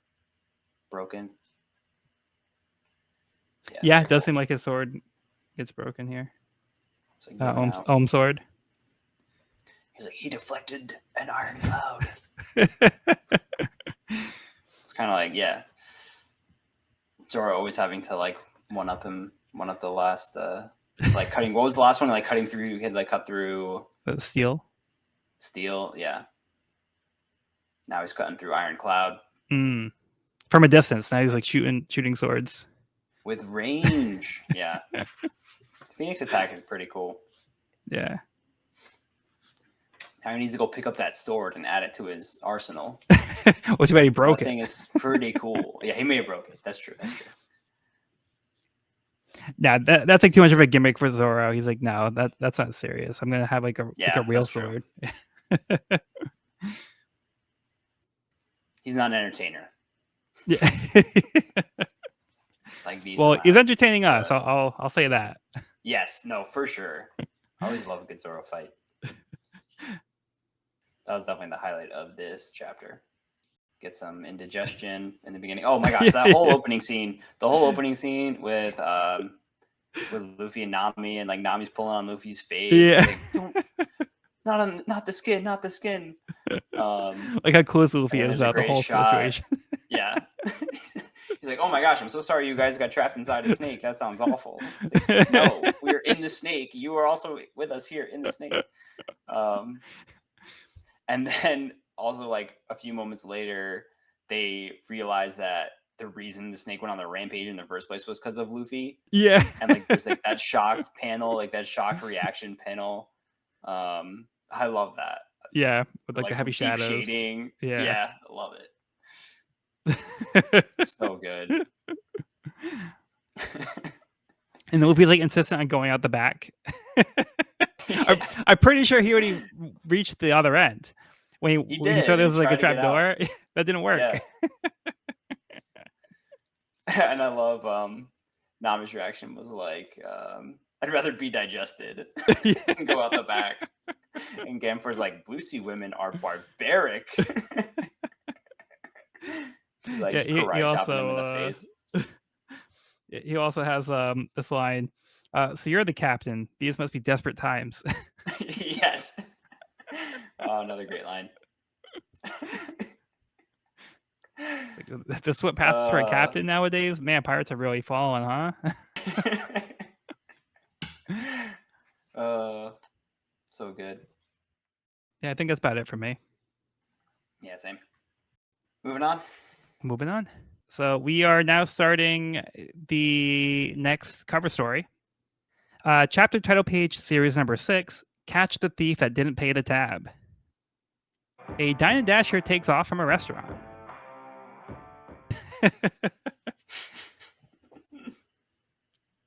broken. Yeah, it does seem like his sword gets broken here. It's like Ohm sword. He's like, he deflected an iron cloud. It's kind of like, yeah. Zoro always having to like one up the last like cutting. What was the last one? Like cutting through. He had like cut through steel. Steel, yeah. Now he's cutting through iron cloud. From a distance. Now he's like shooting swords with range. Yeah. Phoenix attack is pretty cool. Yeah. Now he needs to go pick up that sword and add it to his arsenal. Well, too bad he broke that thing is pretty cool. Yeah, he may have broke it. That's true. Nah, that's like too much of a gimmick for Zoro. He's like, no, that's not serious. I'm gonna have like a real sword. He's not an entertainer. Yeah. Like these. Well, he's entertaining us. I'll say that. Yes, no, for sure. I always love a good Zoro fight. That was definitely the highlight of this chapter. Get some indigestion in the beginning. Oh my gosh, that whole opening scene. The whole opening scene with Luffy and Nami, and like Nami's pulling on Luffy's face. Yeah. Like, not the skin, not the skin. Like how close Luffy is about the whole situation. Yeah. He's like, oh my gosh, I'm so sorry you guys got trapped inside a snake. That sounds awful. Like, no, we're in the snake. You are also with us here in the snake. And then also like a few moments later, they realize that the reason the snake went on the rampage in the first place was because of Luffy. Yeah. And like there's like that shocked panel, like that shocked reaction panel. I love that. Yeah, with like the heavy shadows. Shading. Yeah, I love it. So good. And Luffy's like insistent on going out the back. I'm pretty sure he already reached the other end when he thought there was like a trap door. That didn't work. Yeah. And I love Nami's reaction was like, I'd rather be digested and go out the back. And Gamfor's like, Blue Sea women are barbaric. He's like, yeah, he also him in the face. He also has this line. So you're the captain. These must be desperate times. Yes. Another great line. This is what passes for a captain nowadays? Man, pirates are really falling, huh? So good. Yeah, I think that's about it for me. Yeah, same. Moving on. Moving on. So we are now starting the next cover story. Chapter title page, series number 6, Catch the Thief That Didn't Pay the Tab. A Dine and Dasher takes off from a restaurant.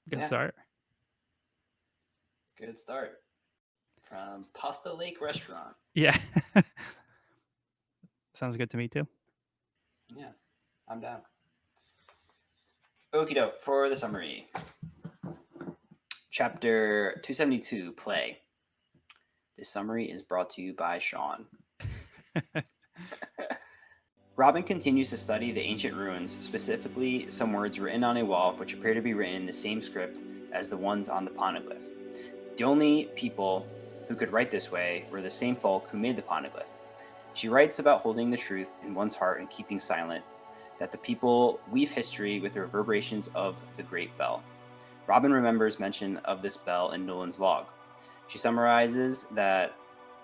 Good Yeah. start. Good start. From Pasta Lake Restaurant. Yeah. Sounds good to me too. Yeah, I'm down. Okie doke, for the summary. Chapter 272, Play. This summary is brought to you by Sean. Robin continues to study the ancient ruins, specifically some words written on a wall which appear to be written in the same script as the ones on the poneglyph. The only people who could write this way were the same folk who made the poneglyph. She writes about holding the truth in one's heart and keeping silent, that the people weave history with the reverberations of the great bell. Robin remembers mention of this bell in Nolan's log. She summarizes that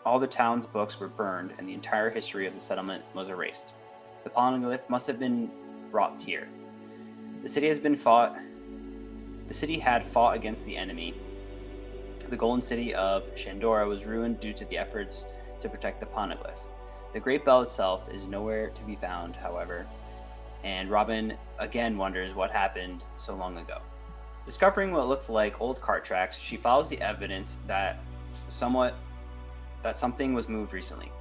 all the town's books were burned and the entire history of the settlement was erased. The poneglyph must have been brought here. The city had fought against the enemy. The golden city of Shandora was ruined due to the efforts to protect the poneglyph. The great bell itself is nowhere to be found, however, and Robin again wonders what happened so long ago. Discovering what looked like old cart tracks, she follows the evidence that something was moved recently.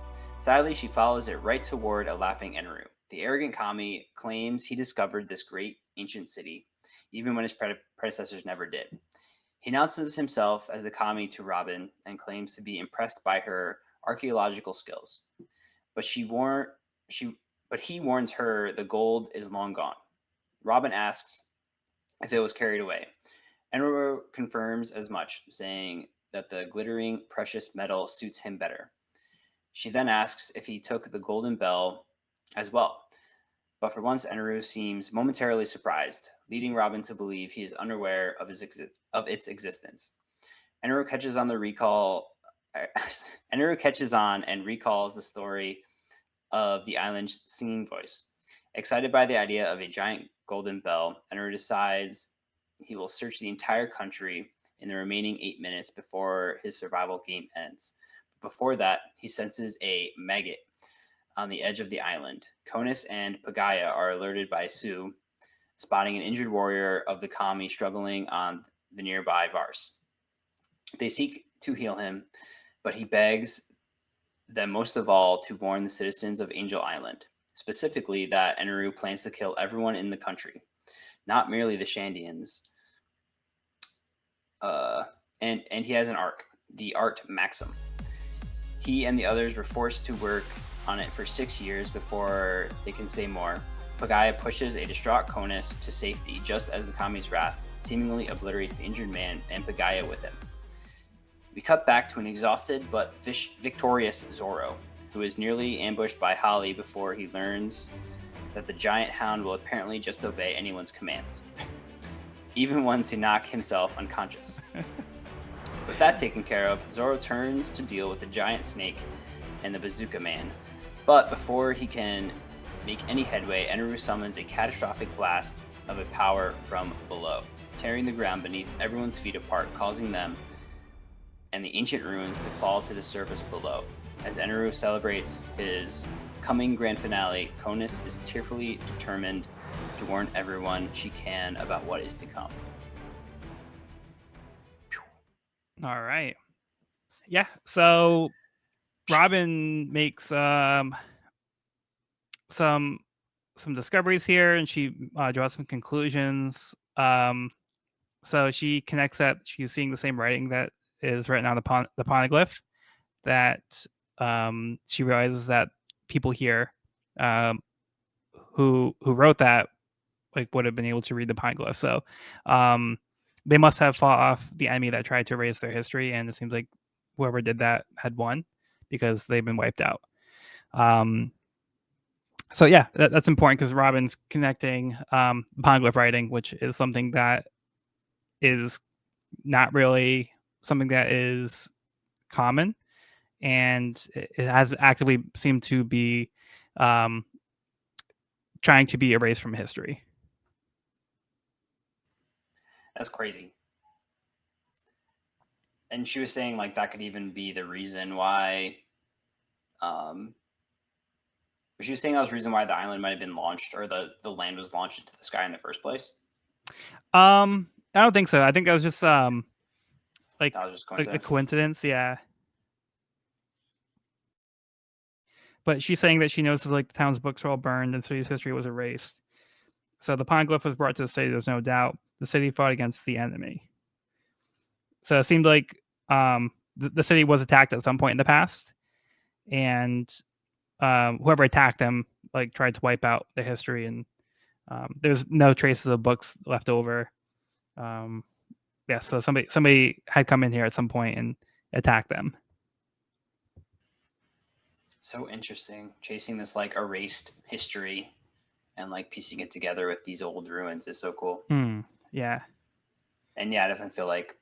Sadly, she follows it right toward a laughing Enru. The arrogant kami claims he discovered this great ancient city, even when his predecessors never did. He announces himself as the kami to Robin and claims to be impressed by her archaeological skills. But he warns her the gold is long gone. Robin asks if it was carried away. Enru confirms as much, saying that the glittering precious metal suits him better. She then asks if he took the golden bell as well. But for once, Enru seems momentarily surprised, leading Robin to believe he is unaware of its existence. Enru catches on and recalls the story of the island's singing voice. Excited by the idea of a giant golden bell, Enru decides he will search the entire country in the remaining 8 minutes before his survival game ends. Before that, he senses a maggot on the edge of the island. Konus and Pagaya are alerted by Sue, spotting an injured warrior of the kami struggling on the nearby Vars. They seek to heal him, but he begs them most of all to warn the citizens of Angel Island, specifically that Enru plans to kill everyone in the country, not merely the Shandians. And he has an arc, the Art Maxim. He and the others were forced to work on it for 6 years before they can say more. Pagaya pushes a distraught Konus to safety just as the kami's wrath seemingly obliterates the injured man and Pagaya with him. We cut back to an exhausted but victorious Zoro, who is nearly ambushed by Holly before he learns that the giant hound will apparently just obey anyone's commands, even one to knock himself unconscious. With that taken care of, Zoro turns to deal with the giant snake and the bazooka man. But before he can make any headway, Enru summons a catastrophic blast of a power from below, tearing the ground beneath everyone's feet apart, causing them and the ancient ruins to fall to the surface below. As Enru celebrates his coming grand finale, Konus is tearfully determined to warn everyone she can about what is to come. All right. Yeah. So Robin makes some discoveries here, and she draws some conclusions. So she connects that she's seeing the same writing that is written on the poneglyph. That she realizes that people here who wrote that like would have been able to read the poneglyph. So they must have fought off the enemy that tried to erase their history, and it seems like whoever did that had won because they've been wiped out. So yeah, that's important because Robin's connecting poneglyph writing, which is something that is not really something that is common and it has actively seemed to be um, trying to be erased from history. That's crazy. And she was saying like that could even be the reason why. Um, she was saying that was the reason why the island might have been launched, or the land was launched into the sky in the first place. I don't think so. I think that was just like That was just a coincidence. coincidence. Yeah. But she's saying that she notices like the town's books are all burned and city's history was erased. So the poneglyph was brought to the city. There's no doubt the city fought against the enemy. So it seemed like the city was attacked at some point in the past, and whoever attacked them like tried to wipe out the history, and there's no traces of books left over. Um, yeah, so somebody had come in here at some point and attacked them. So interesting, chasing this like erased history and like piecing it together with these old ruins is so cool. Yeah. And yeah, I definitely feel like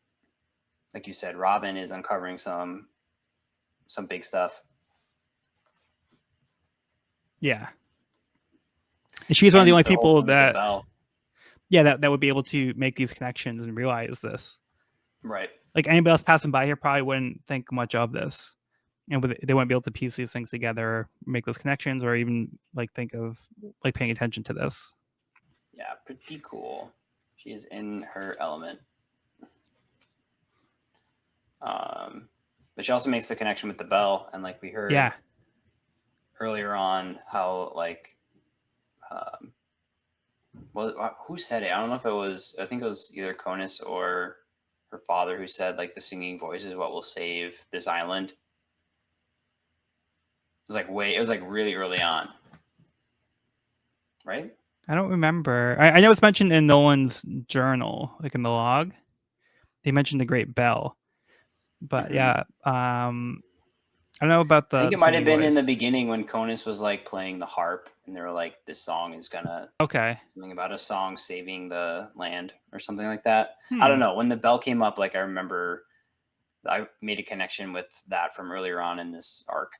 you said, Robin is uncovering some big stuff. Yeah. She's one of the only people that that would be able to make these connections and realize this. Right. Like anybody else passing by here probably wouldn't think much of this, and they wouldn't be able to piece these things together, make those connections, or even like think of like paying attention to this. Yeah, pretty cool. She is in her element. But she also makes the connection with the bell, and like we heard earlier on, how like, well, who said it? I don't know if it was. I think it was either Conus or her father who said like the singing voice is what will save this island. It was like it was like really early on, right? I don't remember. I know it's mentioned in Nolan's journal, like in the log. They mentioned the Great Bell, but yeah, I don't know about I think the it might have singing been in the voice. beginning when Conus was like playing the harp, and they were like, "This song is gonna something about a song saving the land or something like that." I don't know. When the bell came up, like I remember, I made a connection with that from earlier on in this arc.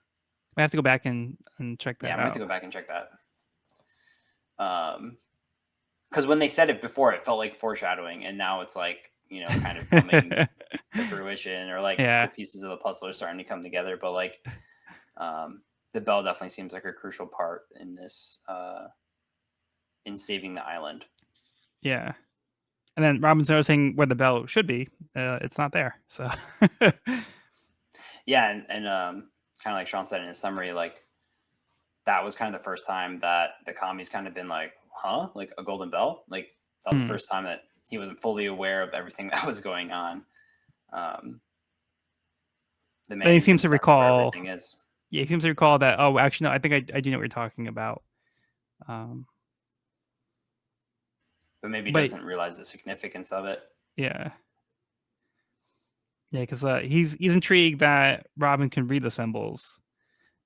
I have to go back and check that Yeah, out. I have to go back and check that. Because when they said it before, it felt like foreshadowing, and now it's like, kind of coming to fruition, or like the pieces of the puzzle are starting to come together. But like, the bell definitely seems like a crucial part in this, in saving the island. Yeah. And then Robin's noticing where the bell should be. It's not there. So yeah, and kind of like Sean said in his summary, like that was kind of the first time that the commies kind of been like, huh, like a golden bell. Like that was the first time that he wasn't fully aware of everything that was going on. The man he seems to recall everything is. Yeah, he seems to recall that. Oh, actually, no. I think I do know what you're talking about. But maybe doesn't realize the significance of it. Yeah. Yeah, because he's intrigued that Robin can read the symbols,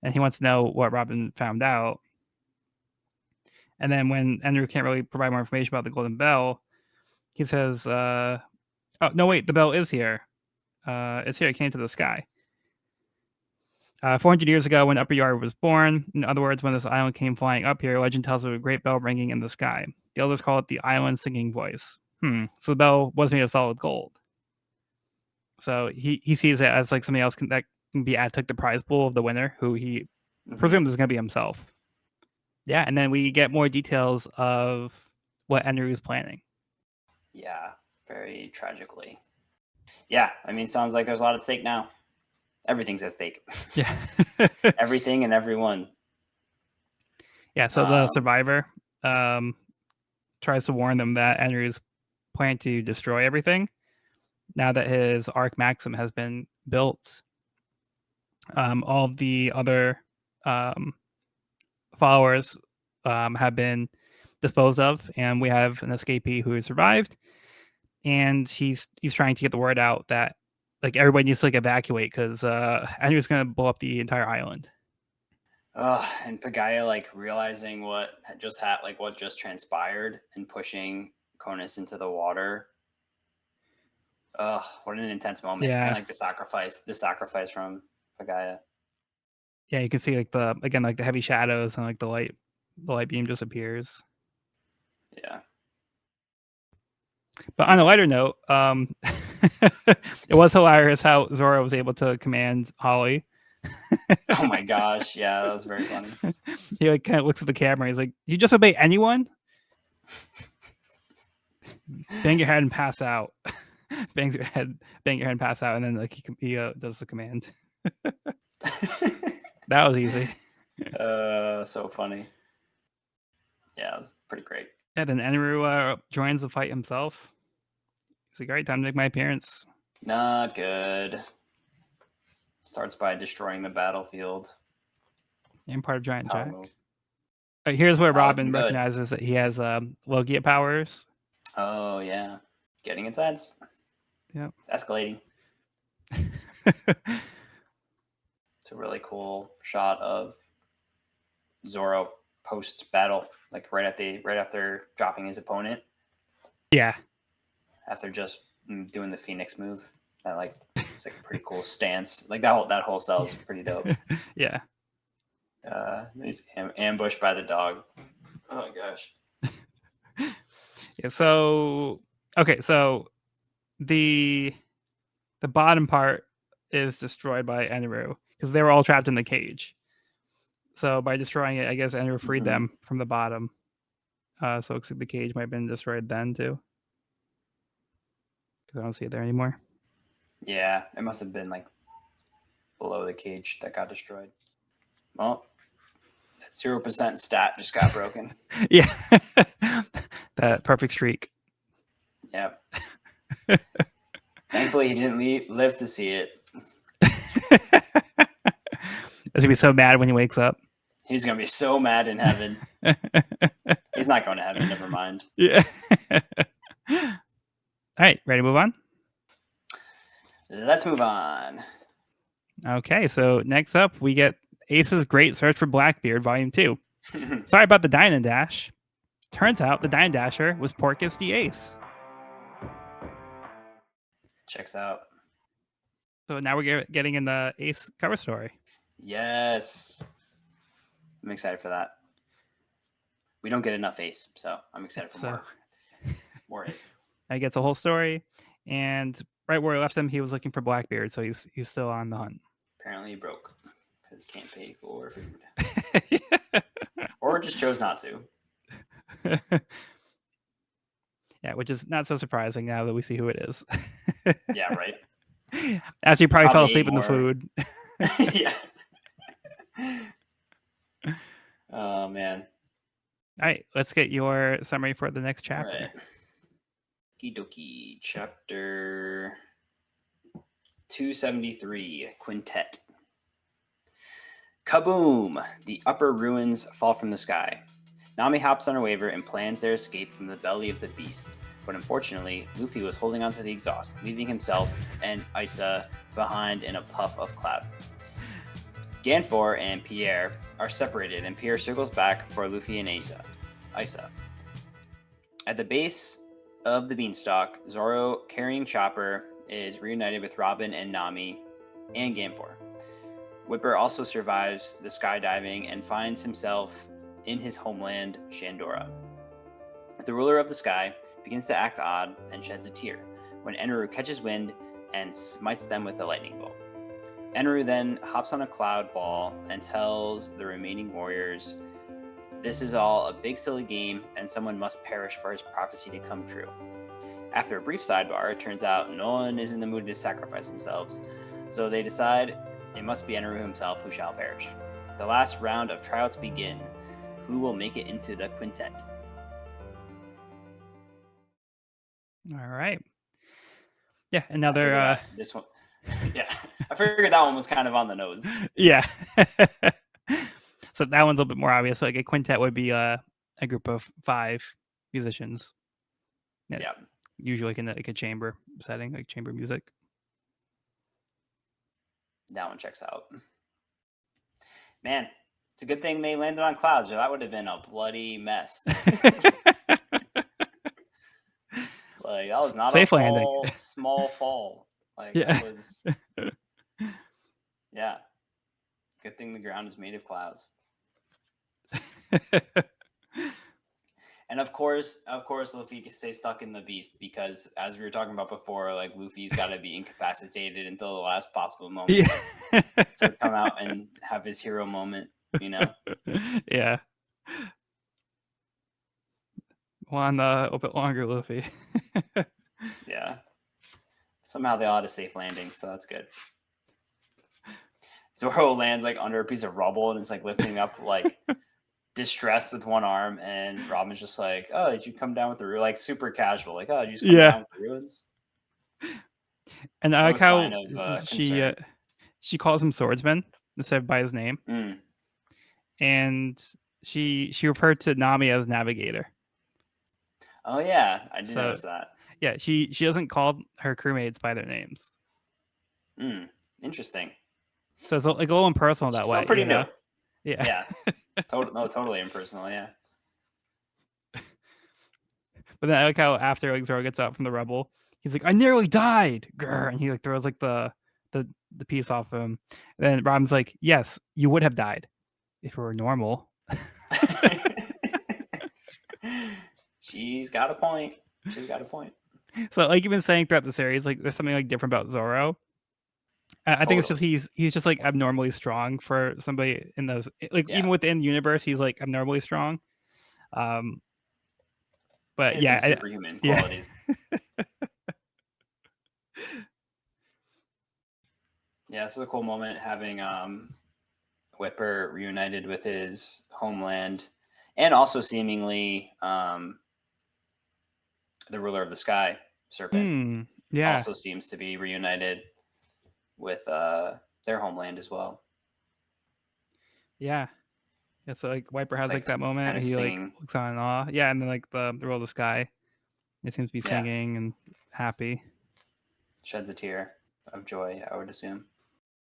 and he wants to know what Robin found out. And then when Andrew can't really provide more information about the golden bell, he says, "Oh no, wait, the bell is here. It's here. It came to the sky." 400 years ago, when Upper Yard was born, in other words, when this island came flying up here, legend tells of a great bell ringing in the sky. The elders call it the island singing voice. So the bell was made of solid gold. So he sees it as like something else that can be added to the prize pool of the winner, who he presumes is going to be himself. Yeah, and then we get more details of what Enru is planning. Yeah, very tragically. Yeah, I mean, sounds like there's a lot at stake now. Everything's at stake. Yeah. Everything and everyone. Yeah, so the survivor tries to warn them that Enru's plan to destroy everything now that his Arc Maxim has been built. All the other followers have been disposed of, and we have an escapee who has survived, and he's trying to get the word out that like everybody needs to like evacuate because Andrew's going to blow up the entire island. And Pagaya like realizing what just transpired and pushing Conus into the water. What an intense moment. Yeah. And like the sacrifice from Pagaya. Yeah, you can see like the heavy shadows and like the light beam just appears. Yeah. But on a lighter note, it was hilarious how Zoro was able to command Holly. Oh my gosh. Yeah, that was very funny. He like kind of looks at the camera. He's like, "You just obey anyone? Bang your head and pass out." Bang your head, and pass out, and then like he does the command. That was easy. So funny. Yeah, it was pretty great. Yeah, then Enru joins the fight himself. He's like, "All right, time to make my appearance." Not good. Starts by destroying the battlefield. And part of Giant Power Jack. move. Here's where Robin looking good. recognizes that he has Logia powers. Oh yeah, getting intense. Yep. It's escalating. It's a really cool shot of Zoro post battle, like right after dropping his opponent. Yeah. After just doing the Phoenix move, that like it's like a pretty cool stance. Like that whole cell is pretty dope. Yeah. He's ambushed by the dog. Oh my gosh. Yeah. So okay, so the bottom part is destroyed by Enru because they were all trapped in the cage. So by destroying it, I guess Enru freed them from the bottom. So the cage might have been destroyed then too. Because I don't see it there anymore. Yeah, it must have been like below the cage that got destroyed. Well, that 0% stat just got broken. Yeah. That perfect streak. Yeah. Thankfully, he didn't live to see it. He's gonna be so mad when he wakes up. He's gonna be so mad in heaven. He's not going to heaven. Never mind. Yeah. All right, ready to move on? Let's move on. Okay, so next up we get Ace's Great Search for Blackbeard, Volume 2. Sorry about the Dine Dash. Turns out the Dine Dasher was Porcus the Ace. Checks out. So now we're getting in the Ace cover story. Yes. I'm excited for that. We don't get enough Ace, so I'm excited for more Ace. He gets a whole story, and right where I left him, he was looking for Blackbeard, so he's still on the hunt. Apparently he broke because he can't pay for food. Or just chose not to. Yeah, which is not so surprising now that we see who it is. Yeah, right. As he probably fell asleep in the food. Yeah. Oh, man. All right, let's get your summary for the next chapter. All right. Kidoki, chapter 273, Quintet. Kaboom! The upper ruins fall from the sky. Nami hops on her waiver and plans their escape from the belly of the beast. But unfortunately, Luffy was holding onto the exhaust, leaving himself and Isa behind in a puff of cloud. Ganfor and Pierre are separated, and Pierre circles back for Luffy and Isa. At the base of the beanstalk, Zoro, carrying Chopper, is reunited with Robin and Nami and Ganfor. Whipper also survives the skydiving and finds himself in his homeland, Shandora. The ruler of the sky begins to act odd and sheds a tear when Enru catches wind and smites them with a lightning bolt. Enru then hops on a cloud ball and tells the remaining warriors, "This is all a big silly game and someone must perish for his prophecy to come true." After a brief sidebar, it turns out no one is in the mood to sacrifice themselves, so they decide it must be Enru himself who shall perish. The last round of tryouts begin. Who will make it into the quintet? All right. Yeah, another this one. Yeah, I figured that one was kind of on the nose. Yeah. So that one's a little bit more obvious. Like a quintet would be a group of 5 musicians. Yeah. Usually in like a chamber setting, like chamber music. That one checks out. Man, it's a good thing they landed on clouds, or that would have been a bloody mess. Like that was not Safe a landing. small fall. Like Yeah. that was. Yeah. Good thing the ground is made of clouds. And of course, Luffy can stay stuck in the beast because, as we were talking about before, like Luffy's got to be incapacitated until the last possible moment to come out and have his hero moment. Yeah. One a bit longer, Luffy. Yeah. Somehow they all had a safe landing, so that's good. Zoro lands like under a piece of rubble and is like lifting up like distressed with one arm, and Robin's just like, "Oh, did you come down with the like super casual? Like, oh, did you just come down with the ruins?" And I No like how sign of concern. she calls him swordsman instead of by his name, and she referred to Nami as navigator. Oh yeah, I did notice that. Yeah, she doesn't call her crewmates by their names. Interesting. So it's like a little impersonal that way. Still pretty new. Yeah. Totally impersonal. Yeah. But then I like how after like Zoro gets out from the rubble, he's like, "I nearly died," grr, and he like throws like the piece off him. And then Robin's like, "Yes, you would have died if it were normal." She's got a point. So like you've been saying throughout the series, like there's something like different about Zoro. I think it's just he's just like abnormally strong for somebody in those even within the universe, he's like abnormally strong. But some superhuman qualities. Yeah, this is a cool moment having Whipper reunited with his homeland, and also seemingly the ruler of the sky, Serpent, also seems to be reunited with their homeland as well. Yeah. So like Wiper has like that moment, and he like looks on in awe. Yeah, and then like the ruler of the sky, it seems to be singing and happy. Sheds a tear of joy, I would assume.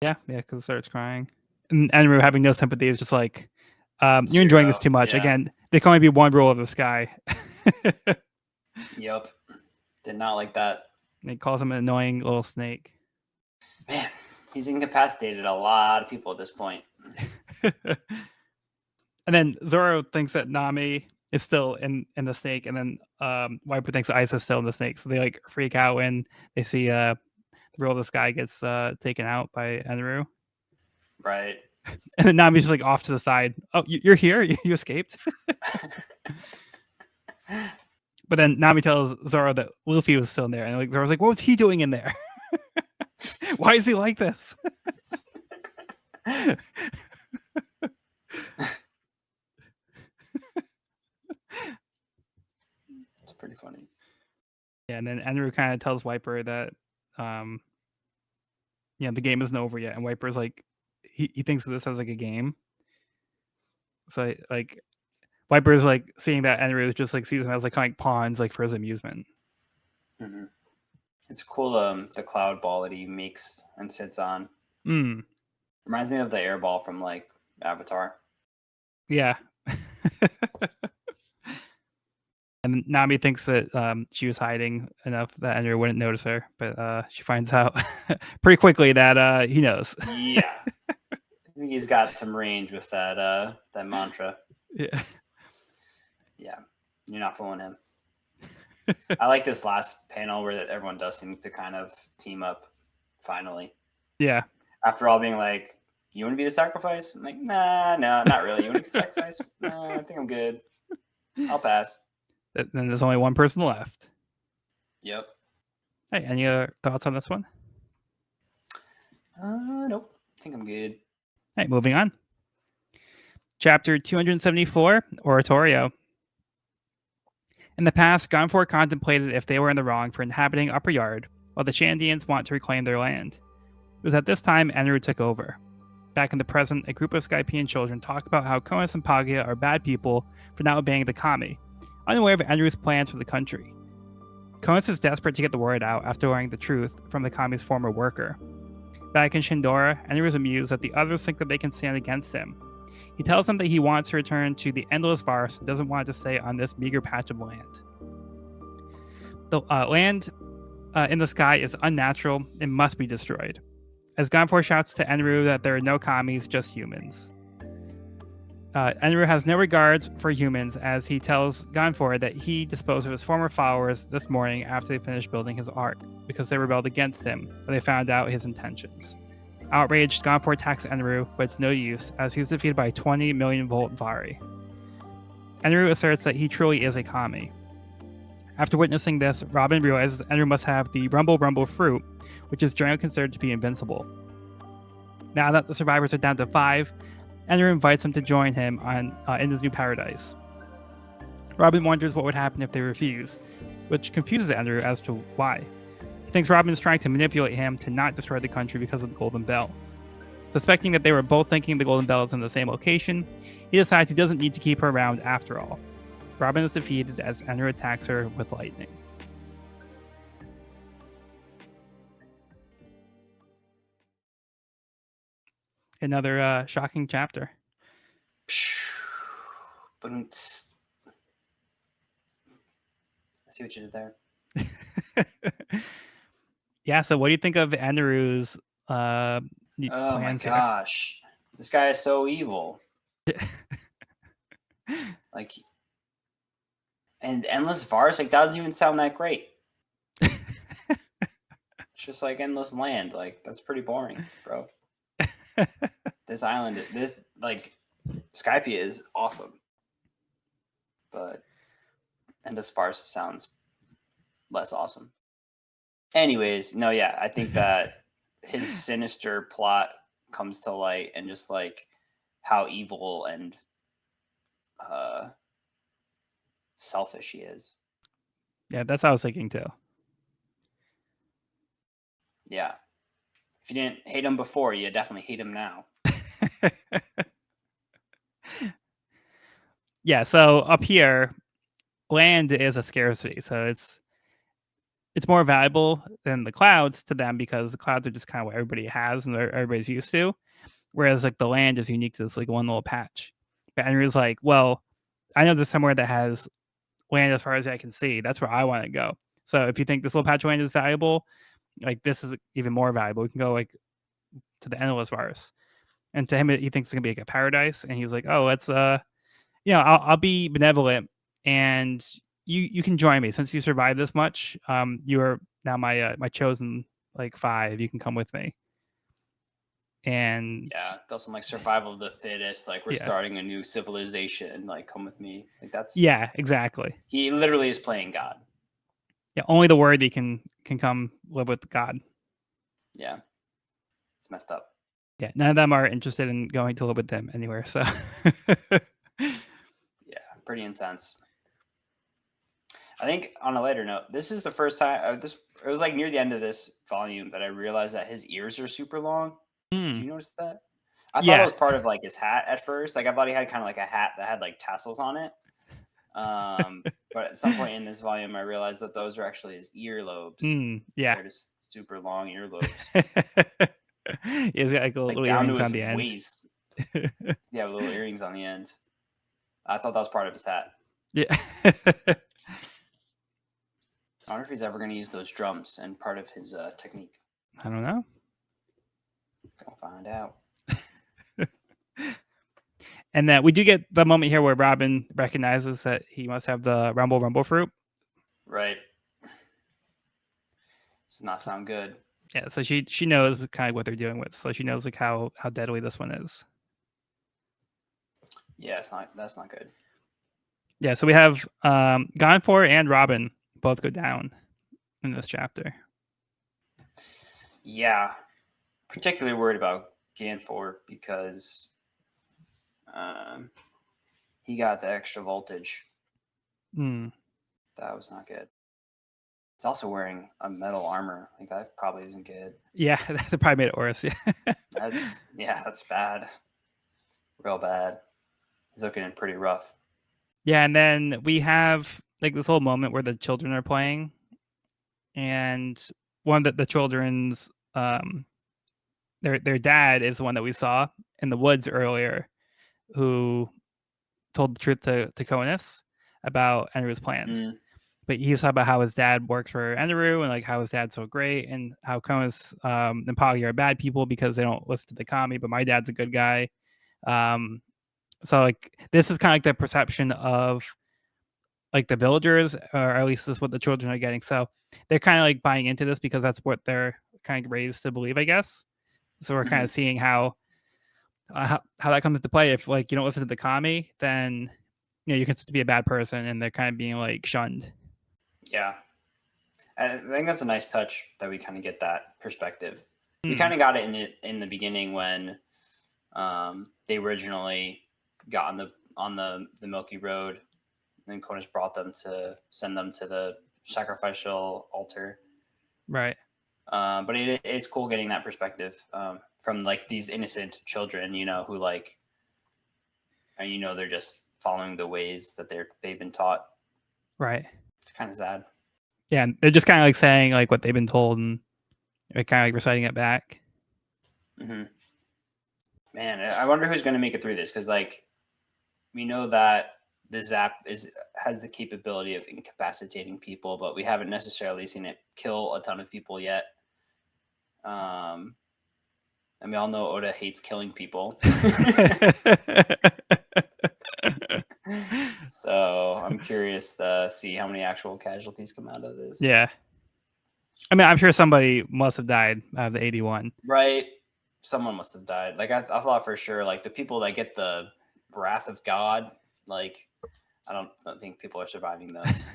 Yeah, because it starts crying. And Enru having no sympathy is just like, you're enjoying this too much. Again, there can only be one rule of the sky. Yep. Did not like that. And he calls him an annoying little snake. Man, he's incapacitated a lot of people at this point. And then Zoro thinks that Nami is still in the snake, and then Wiper thinks Ice is still in the snake. So they like freak out when they see the ruler of the sky gets taken out by Enru. Right. And then Nami's just like off to the side. Oh, you're here? You escaped? But then Nami tells Zoro that Luffy was still in there, and like Zoro's like, "What was he doing in there? Why is he like this?" It's pretty funny. Yeah, and then Enru kind of tells Wiper that, the game isn't over yet, and Wiper's like, he thinks of this as like a game. So like, Wiper's like seeing that Enru just like sees him as like kind of like pawns, like for his amusement. Mm-hmm. It's cool. The cloud ball that he makes and sits on. Reminds me of the air ball from like Avatar. Yeah. And Nami thinks that she was hiding enough that Enru wouldn't notice her, but she finds out pretty quickly that he knows. Yeah, I think he's got some range with that mantra. Yeah, you're not fooling him. I like this last panel where everyone does seem to kind of team up finally. Yeah. After all being like, "You want to be the sacrifice?" I'm like, nah, not really. You want to be the sacrifice? Nah, I think I'm good. I'll pass. Then there's only one person left. Yep. Hey, any other thoughts on this one? Nope. I think I'm good. Hey, moving on. Chapter 274, Oratorio. In the past, Gunfor contemplated if they were in the wrong for inhabiting Upper Yard, while the Shandians want to reclaim their land. It was at this time Enru took over. Back in the present, a group of Skypian children talk about how Konos and Pagia are bad people for not obeying the kami, unaware of Enru's plans for the country. Konos is desperate to get the word out after learning the truth from the kami's former worker. Back in Shindora, Enru is amused that the others think that they can stand against him. He tells them that he wants to return to the endless forest and doesn't want to stay on this meager patch of land. The land in the sky is unnatural and must be destroyed. as Gonfor shouts to Enru that there are no commies, just humans. Enru has no regards for humans as he tells Gonfor that he disposed of his former followers this morning after they finished building his ark because they rebelled against him when they found out his intentions. Outraged, Gonfor attacks Enru, but it's no use as he's defeated by 20 million volt Vari. Enru asserts that he truly is a kami. After witnessing this, Robin realizes Enru must have the Rumble Rumble fruit, which is generally considered to be invincible. Now that the survivors are down to 5, Enru invites him to join him in his new paradise. Robin wonders what would happen if they refuse, which confuses Enru as to why. He thinks Robin is trying to manipulate him to not destroy the country because of the Golden Bell. Suspecting that they were both thinking the Golden Bell is in the same location, he decides he doesn't need to keep her around after all. Robin is defeated as Enru attacks her with lightning. Another shocking chapter. But I see what you did there. Yeah, so what do you think of Enru's Oh my plans here? gosh. This guy is so evil. Like, and endless Vars, like, that doesn't even sound that great. It's just like endless land. Like, that's pretty boring, bro. This island, like, Skypia is awesome. But endless Vars sounds less awesome. Anyways, no, yeah, I think that his sinister plot comes to light and just like how evil and selfish he is. Yeah, that's what I was thinking too. Yeah. If you didn't hate him before, you definitely hate him now. Yeah, so up here, land is a scarcity, so it's more valuable than the clouds to them because the clouds are just kind of what everybody has and everybody's used to. Whereas like the land is unique to this like one little patch. But Henry's like, well, I know there's somewhere that has land as far as I can see. That's where I want to go. So if you think this little patch of land is valuable, like this is even more valuable. We can go like to the endless Vars. And to him, he thinks it's gonna be like a paradise. And he's like, oh, let's I'll be benevolent and you can join me since you survived this much. You are now my chosen like 5. You can come with me. And yeah, that's some like survival of the fittest. Like we're starting a new civilization. Like come with me. Like that's exactly. He literally is playing God. Yeah, only the worthy can come live with God. Yeah, it's messed up. Yeah, none of them are interested in going to live with them anywhere. So yeah, pretty intense. I think on a lighter note, this is the first time it was like near the end of this volume that I realized that his ears are super long. Did you notice that? I thought it was part of like his hat at first. Like I thought he had kind of like a hat that had like tassels on it. But at some point in this volume, I realized that those are actually his earlobes. Yeah, they're just super long earlobes. He's got like little down earrings to on his the waist. Yeah, with little earrings on the end. I thought that was part of his hat. Yeah. I wonder if he's ever going to use those drums and part of his technique. I don't know. Gonna find out. And then we do get the moment here where Robin recognizes that he must have the Rumble Rumble fruit. Right. Does not sound good. Yeah, so she knows kind of what they're dealing with. So she knows like how deadly this one is. Yeah, that's not good. Yeah, so we have Gonfor and Robin both go down in this chapter. Yeah. Particularly worried about Ganfor because he got the extra voltage. That was not good. He's also wearing a metal armor. Like that probably isn't good. Yeah, that probably made it worse. Yeah. That's bad. Real bad. He's looking in pretty rough. Yeah, and then we have like this whole moment where the children are playing, and one of the children's their dad is the one that we saw in the woods earlier, who told the truth to Conus about Enru's plans. but he's talking about how his dad works for Enderu and like how his dad's so great and how Konos and Poggy are bad people because they don't listen to the kami, but my dad's a good guy. So like this is kind of like the perception of like the villagers, or at least this is what the children are getting. So they're kind of like buying into this because that's what they're kind of raised to believe, I guess. So we're kind of seeing how that comes into play. If like you don't listen to the kami, then you can be a bad person, and they're kind of being like shunned. Yeah, I think that's a nice touch that we kind of get that perspective. We kind of got it in the beginning when they originally got on the Milky Road, and Konos brought them to send them to the sacrificial altar. Right. But it's cool getting that perspective from like these innocent children, who like, and they're just following the ways that they've been taught. Right. It's kind of sad. Yeah, and they're just kind of like saying like what they've been told, and they're kind of like reciting it back. Mm-hmm. Man, I wonder who's going to make it through this, because like we know that the zap has the capability of incapacitating people, but we haven't necessarily seen it kill a ton of people yet. And we all know Oda hates killing people. So I'm curious to see how many actual casualties come out of this. Yeah. I mean, I'm sure somebody must have died out of the 81. Right. Someone must have died. Like I thought for sure, like the people that get the wrath of God, like I don't think people are surviving those.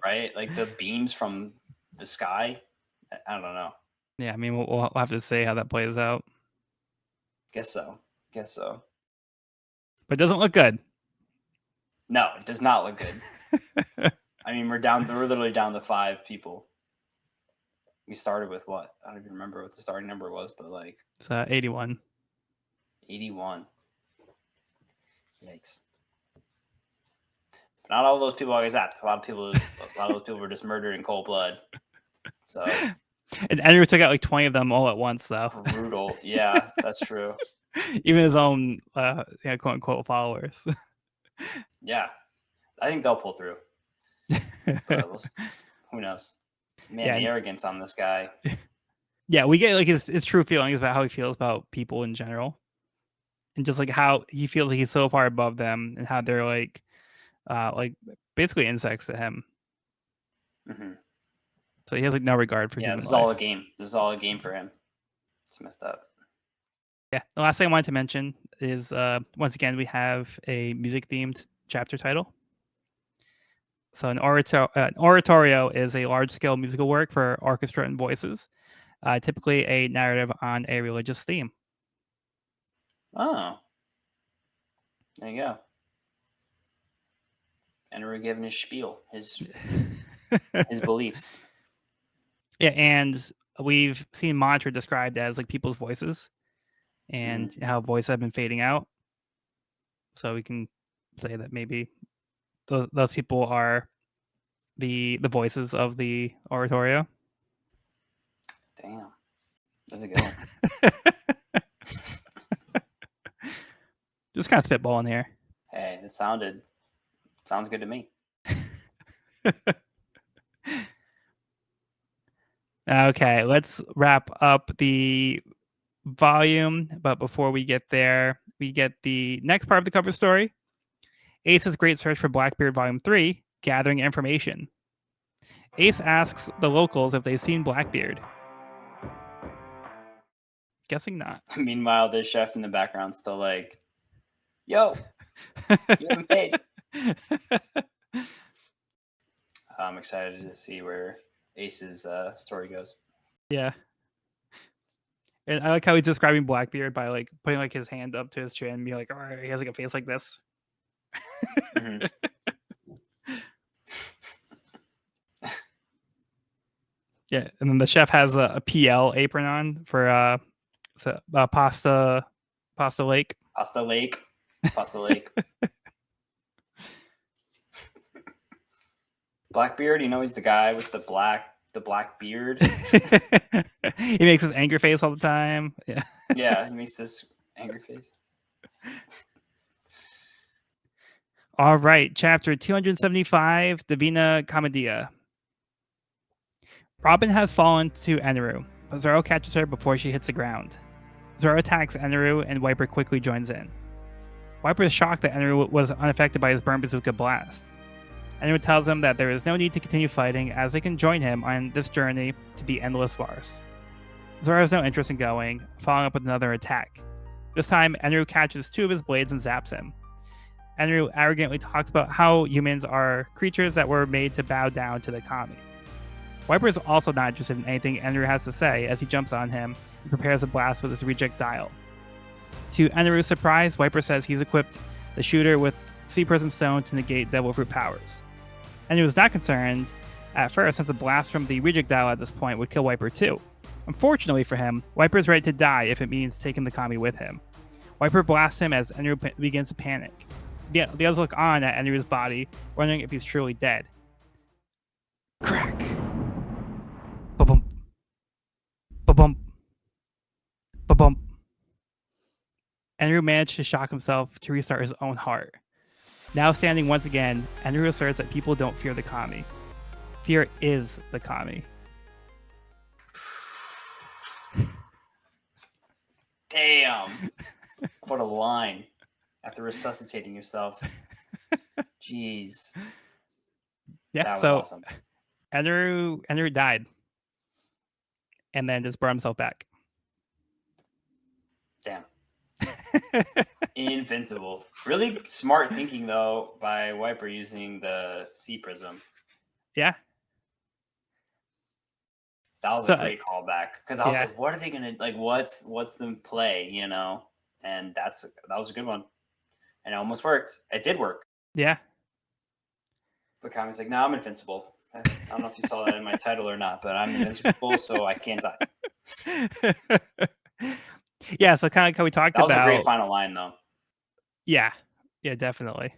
Right? Like the beams from the sky. I don't know. Yeah, I mean, we'll have to see how that plays out. Guess so. But it doesn't look good. No, it does not look good. I mean, we're literally down to 5 people. We started with what? I don't even remember what the starting number was, but like It's 81. 81. Yikes. But not all those people are zapped. A lot of those people were just murdered in cold blood. So And Andrew took out like 20 of them all at once, though. Brutal. Yeah, that's true. Even his own quote unquote followers. Yeah. I think they'll pull through. But who knows? Man, the arrogance on this guy. Yeah, we get like his true feelings about how he feels about people in general. And just like how he feels like he's so far above them, and how they're like basically insects to him. Mm-hmm. So he has like no regard for human this is life. all a game. This is all a game for him. It's messed up. Yeah. The last thing I wanted to mention is once again we have a music themed chapter title. So an oratorio is a large scale musical work for orchestra and voices, typically a narrative on a religious theme. Oh, there you go. And we're giving his spiel, his beliefs. Yeah, and we've seen mantra described as like people's voices, and how voices have been fading out. So we can say that maybe those people are the voices of the oratorio. Damn, that's a good one. Just kind of spitballing here. Hey, that sounds good to me. Okay, let's wrap up the volume. But before we get there, we get the next part of the cover story. Ace's Great Search for Blackbeard Volume 3, Gathering Information. Ace asks the locals if they've seen Blackbeard. Guessing not. Meanwhile, the chef in the background still like, yo, you haven't paid. I'm excited to see where Ace's story goes. Yeah. And I like how he's describing Blackbeard by like putting like his hand up to his chin and be like, all right, he has like a face like this. Mm-hmm. Yeah, and then the chef has a PL apron on for pasta lake. Pasta lake. Blackbeard, he's the guy with the black beard. He makes his angry face all the time. Yeah. Yeah, he makes this angry face. All right, chapter 275, Divina Commedia. Robin has fallen to Eneru, but Zoro catches her before she hits the ground. Zoro attacks Eneru, and Wiper quickly joins in. Wiper is shocked that Eneru was unaffected by his burn bazooka blast. Eneru tells him that there is no need to continue fighting, as they can join him on this journey to the endless farce. Zoro has no interest in going, following up with another attack. This time, Eneru catches two of his blades and zaps him. Eneru arrogantly talks about how humans are creatures that were made to bow down to the kami. Wiper is also not interested in anything Eneru has to say as he jumps on him and prepares a blast with his reject dial. To Eneru's surprise, Wiper says he's equipped the shooter with Sea Prism Stone to negate Devil Fruit powers. Eneru is not concerned at first, since a blast from the reject dial at this point would kill Wiper too. Unfortunately for him, Wiper is ready to die if it means taking the kami with him. Wiper blasts him as Eneru begins to panic. The others look on at Eneru's body, wondering if he's truly dead. Crack. Ba-bump. Ba-bump. Ba-bump. Eneru managed to shock himself to restart his own heart. Now standing once again, Eneru asserts that people don't fear the kami. Fear is the kami. Damn. What a line. After resuscitating yourself. Jeez. Yeah, that was so awesome. Eneru died. And then just brought himself back. Damn. Invincible. Really smart thinking, though, by Wiper using the Sea Prism. Yeah. That was a great callback, because I was like, what are they gonna like? What's the play, you know? And that was a good one, and it almost worked. It did work. Yeah. But Kami's like, no, I'm invincible. I don't know if you saw that in my title or not, but I'm invincible, so I can't die. Yeah, so kind of like how we talked that about. That was a great final line, though. Yeah, definitely.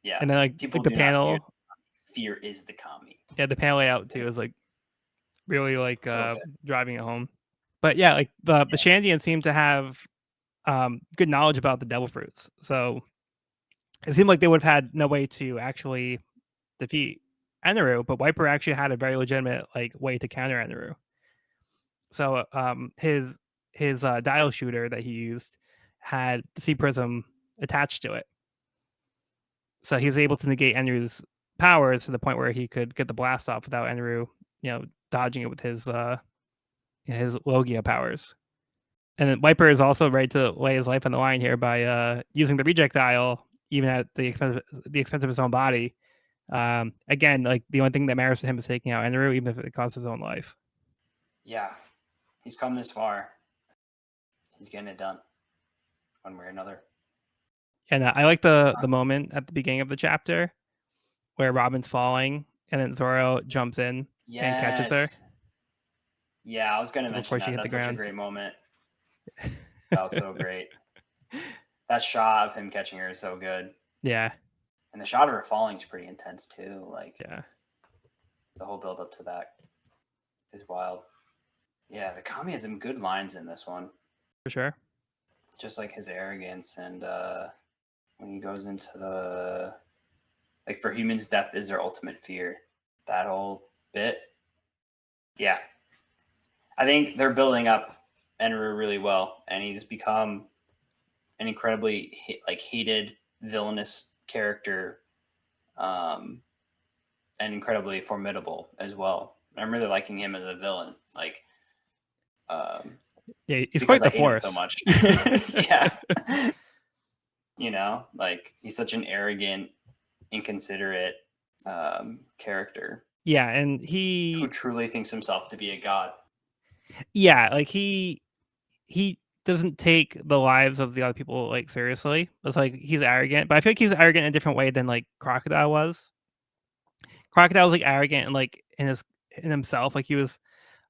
Yeah, and then like people the do panel. not fear is the kami. Yeah, the panel layout too is like really like driving it home. But yeah, like the Shandians seem to have good knowledge about the devil fruits, so it seemed like they would have had no way to actually defeat Eneru, but Wiper actually had a very legitimate like way to counter Eneru. So his dial shooter that he used had the Sea Prism attached to it, so he was able to negate Eneru's powers to the point where he could get the blast off without Eneru, dodging it with his Logia powers. And then Wiper is also ready to lay his life on the line here by using the reject dial, even at the expense of his own body. Again, like the only thing that matters to him is taking out Eneru, even if it costs his own life. Yeah, he's come this far. He's getting it done, one way or another. And I like the moment at the beginning of the chapter where Robin's falling, and then Zoro jumps in and catches her. Yeah, I was going to mention that. That's such a great moment. That was so great. That shot of him catching her is so good. Yeah. And the shot of her falling is pretty intense too. Like, yeah, the whole build up to that is wild. Yeah, the kami had some good lines in this one. For sure. Just like his arrogance, and when he goes into the like, for humans, death is their ultimate fear. That whole bit. Yeah. I think they're building up Eneru really well, and he's become an incredibly hated, villainous character, and incredibly formidable as well. I'm really liking him as a villain. Like, yeah, he's quite the force. So much. Yeah. Like, he's such an arrogant, inconsiderate character. Yeah, and who truly thinks himself to be a god. Yeah, like he doesn't take the lives of the other people like seriously. It's like he's arrogant, but I feel like he's arrogant in a different way than like Crocodile was. Crocodile was like arrogant and like in himself, like he was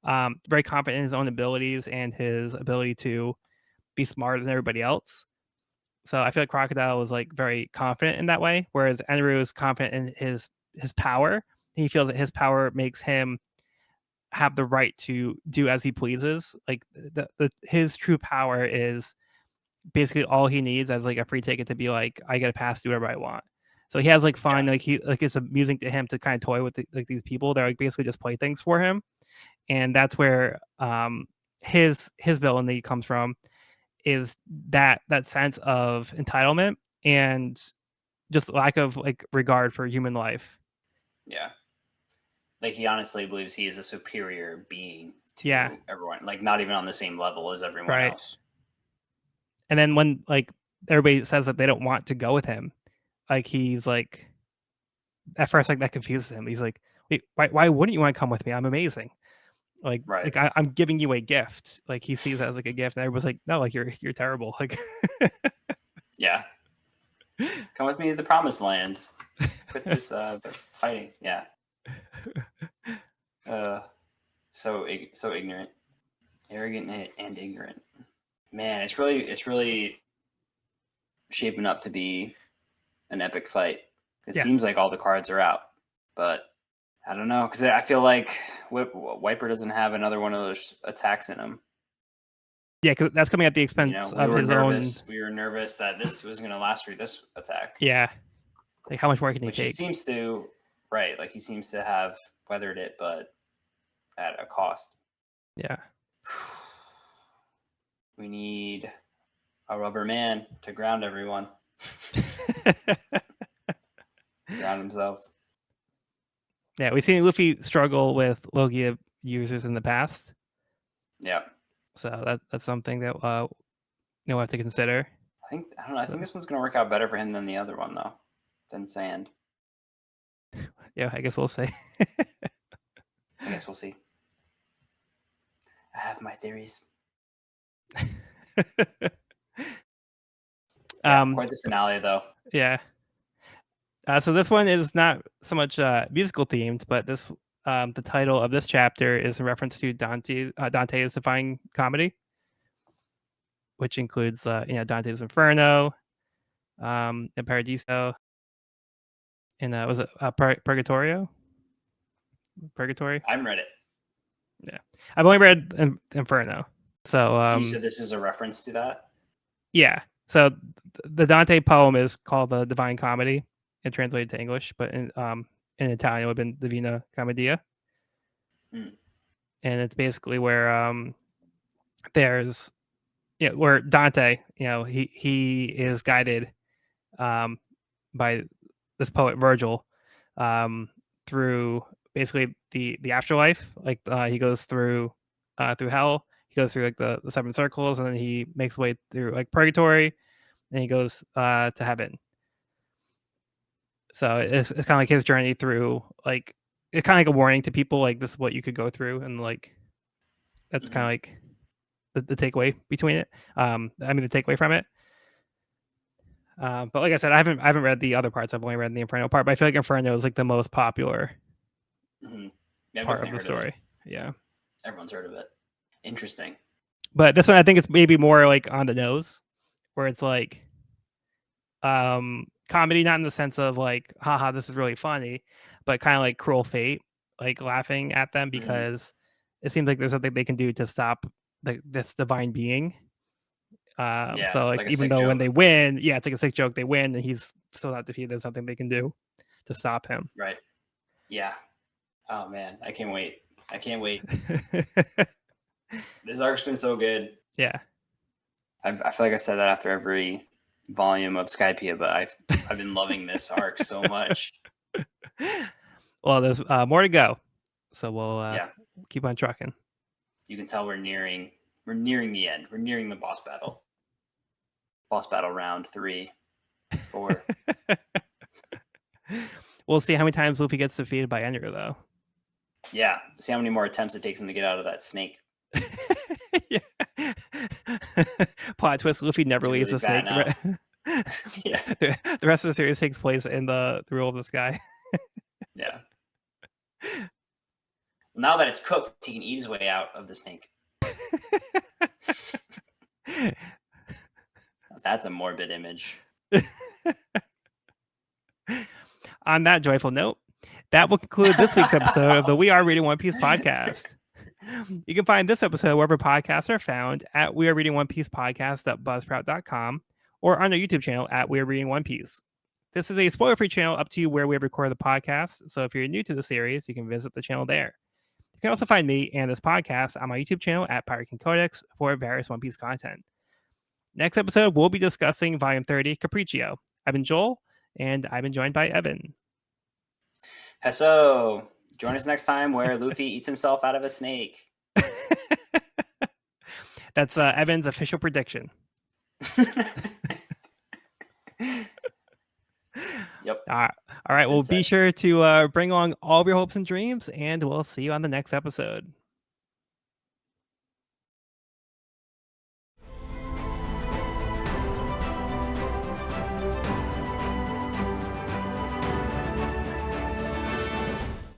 very confident in his own abilities and his ability to be smarter than everybody else. So I feel like Crocodile was like very confident in that way, whereas Eneru is confident in his power. He feels that his power makes him have the right to do as he pleases. Like his true power is basically all he needs as like a free ticket to be like, I get a pass, do whatever I want. So he has like fun, like it's amusing to him to kind of toy with like these people. They're like basically just playthings for him, and that's where his villainy comes from, is that sense of entitlement and just lack of like regard for human life. Yeah. Like he honestly believes he is a superior being Yeah, to everyone, like not even on the same level as everyone right. else. And then when like everybody says that they don't want to go with him, like he's like, at first like that confuses him. He's like, wait, why wouldn't you want to come with me? I'm amazing. Right. I'm giving you a gift. Like he sees it as like a gift, and everyone's like, no, like you're terrible. Like Yeah. Come with me to the promised land. Quit this fighting. Yeah. So ignorant, arrogant, and ignorant. Man, it's really shaping up to be an epic fight. It seems like all the cards are out, but I don't know, because I feel like Wiper doesn't have another one of those attacks in him. Yeah, because that's coming at the expense of his own. We were nervous that this was going to last through this attack. Yeah, like how much more can he Which take? He seems to, right? Like he seems to have weathered it, but at a cost. Yeah. We need a rubber man to ground everyone. Ground himself. Yeah, we've seen Luffy struggle with Logia users in the past. Yeah. So that's something that we'll have to consider. I don't know. I think this one's going to work out better for him than the other one, though, than Sand. Yeah, I guess we'll see. I guess we'll see. I have my theories. Quite the finale, though. Yeah. So this one is not so much musical themed, but this the title of this chapter is in reference to Dante's Divine Comedy, which includes Dante's Inferno, and Paradiso, and was it Purgatorio? Purgatory? I haven't read it. Yeah, I've only read Inferno. So you said this is a reference to that? Yeah. So the Dante poem is called the Divine Comedy, and translated to English, but in Italian it would have been Divina Commedia. And it's basically where there's where Dante, he is guided by this poet Virgil through basically the afterlife. Like he goes through hell, he goes through like the seven circles, and then he makes way through like purgatory, and he goes to heaven. So it's kind of like his journey through, like, it's kind of like a warning to people, like this is what you could go through, and like that's kind of like the takeaway between it. The takeaway from it. But like I said, I haven't read the other parts. I've only read the Inferno part, but I feel like Inferno is like the most popular part of the story. Yeah, everyone's heard of it. Interesting. But this one, I think it's maybe more like on the nose, where it's like comedy, not in the sense of like, haha, this is really funny, but kind of like cruel fate, like laughing at them because it seems like there's something they can do to stop this divine being. So like even though when they win, it's like a sick joke, they win and he's still not defeated. There's something they can do to stop him. Right. Yeah. Oh man, I can't wait. This arc's been so good. Yeah. I feel like I said that after every volume of Skypiea, but I've been loving this arc so much. Well, there's more to go, so we'll keep on trucking. You can tell we're nearing the end. We're nearing the boss battle. Boss battle round 3, 4. We'll see how many times Luffy gets defeated by Ender, though. Yeah, see how many more attempts it takes him to get out of that snake. Plot twist: Luffy never leaves the snake. Yeah. The rest of the series takes place in the rule of the sky. Yeah. Now that it's cooked, he can eat his way out of the snake. That's a morbid image. On that joyful note, that will conclude this week's episode of the We Are Reading One Piece podcast. You can find this episode wherever podcasts are found at We Are Reading One Piece podcast.buzzsprout.com or on our YouTube channel at We Are Reading One Piece. This is a spoiler-free channel up to where we have recorded the podcast, so if you're new to the series, you can visit the channel there. You can also find me and this podcast on my YouTube channel at Pirate King Codex for various One Piece content. Next episode, we'll be discussing Volume 30, Capriccio. I've been Joel, and I've been joined by Evan. So, join us next time where Luffy eats himself out of a snake. That's Evan's official prediction. Yep. All right. Well, be sure to bring along all of your hopes and dreams, and we'll see you on the next episode.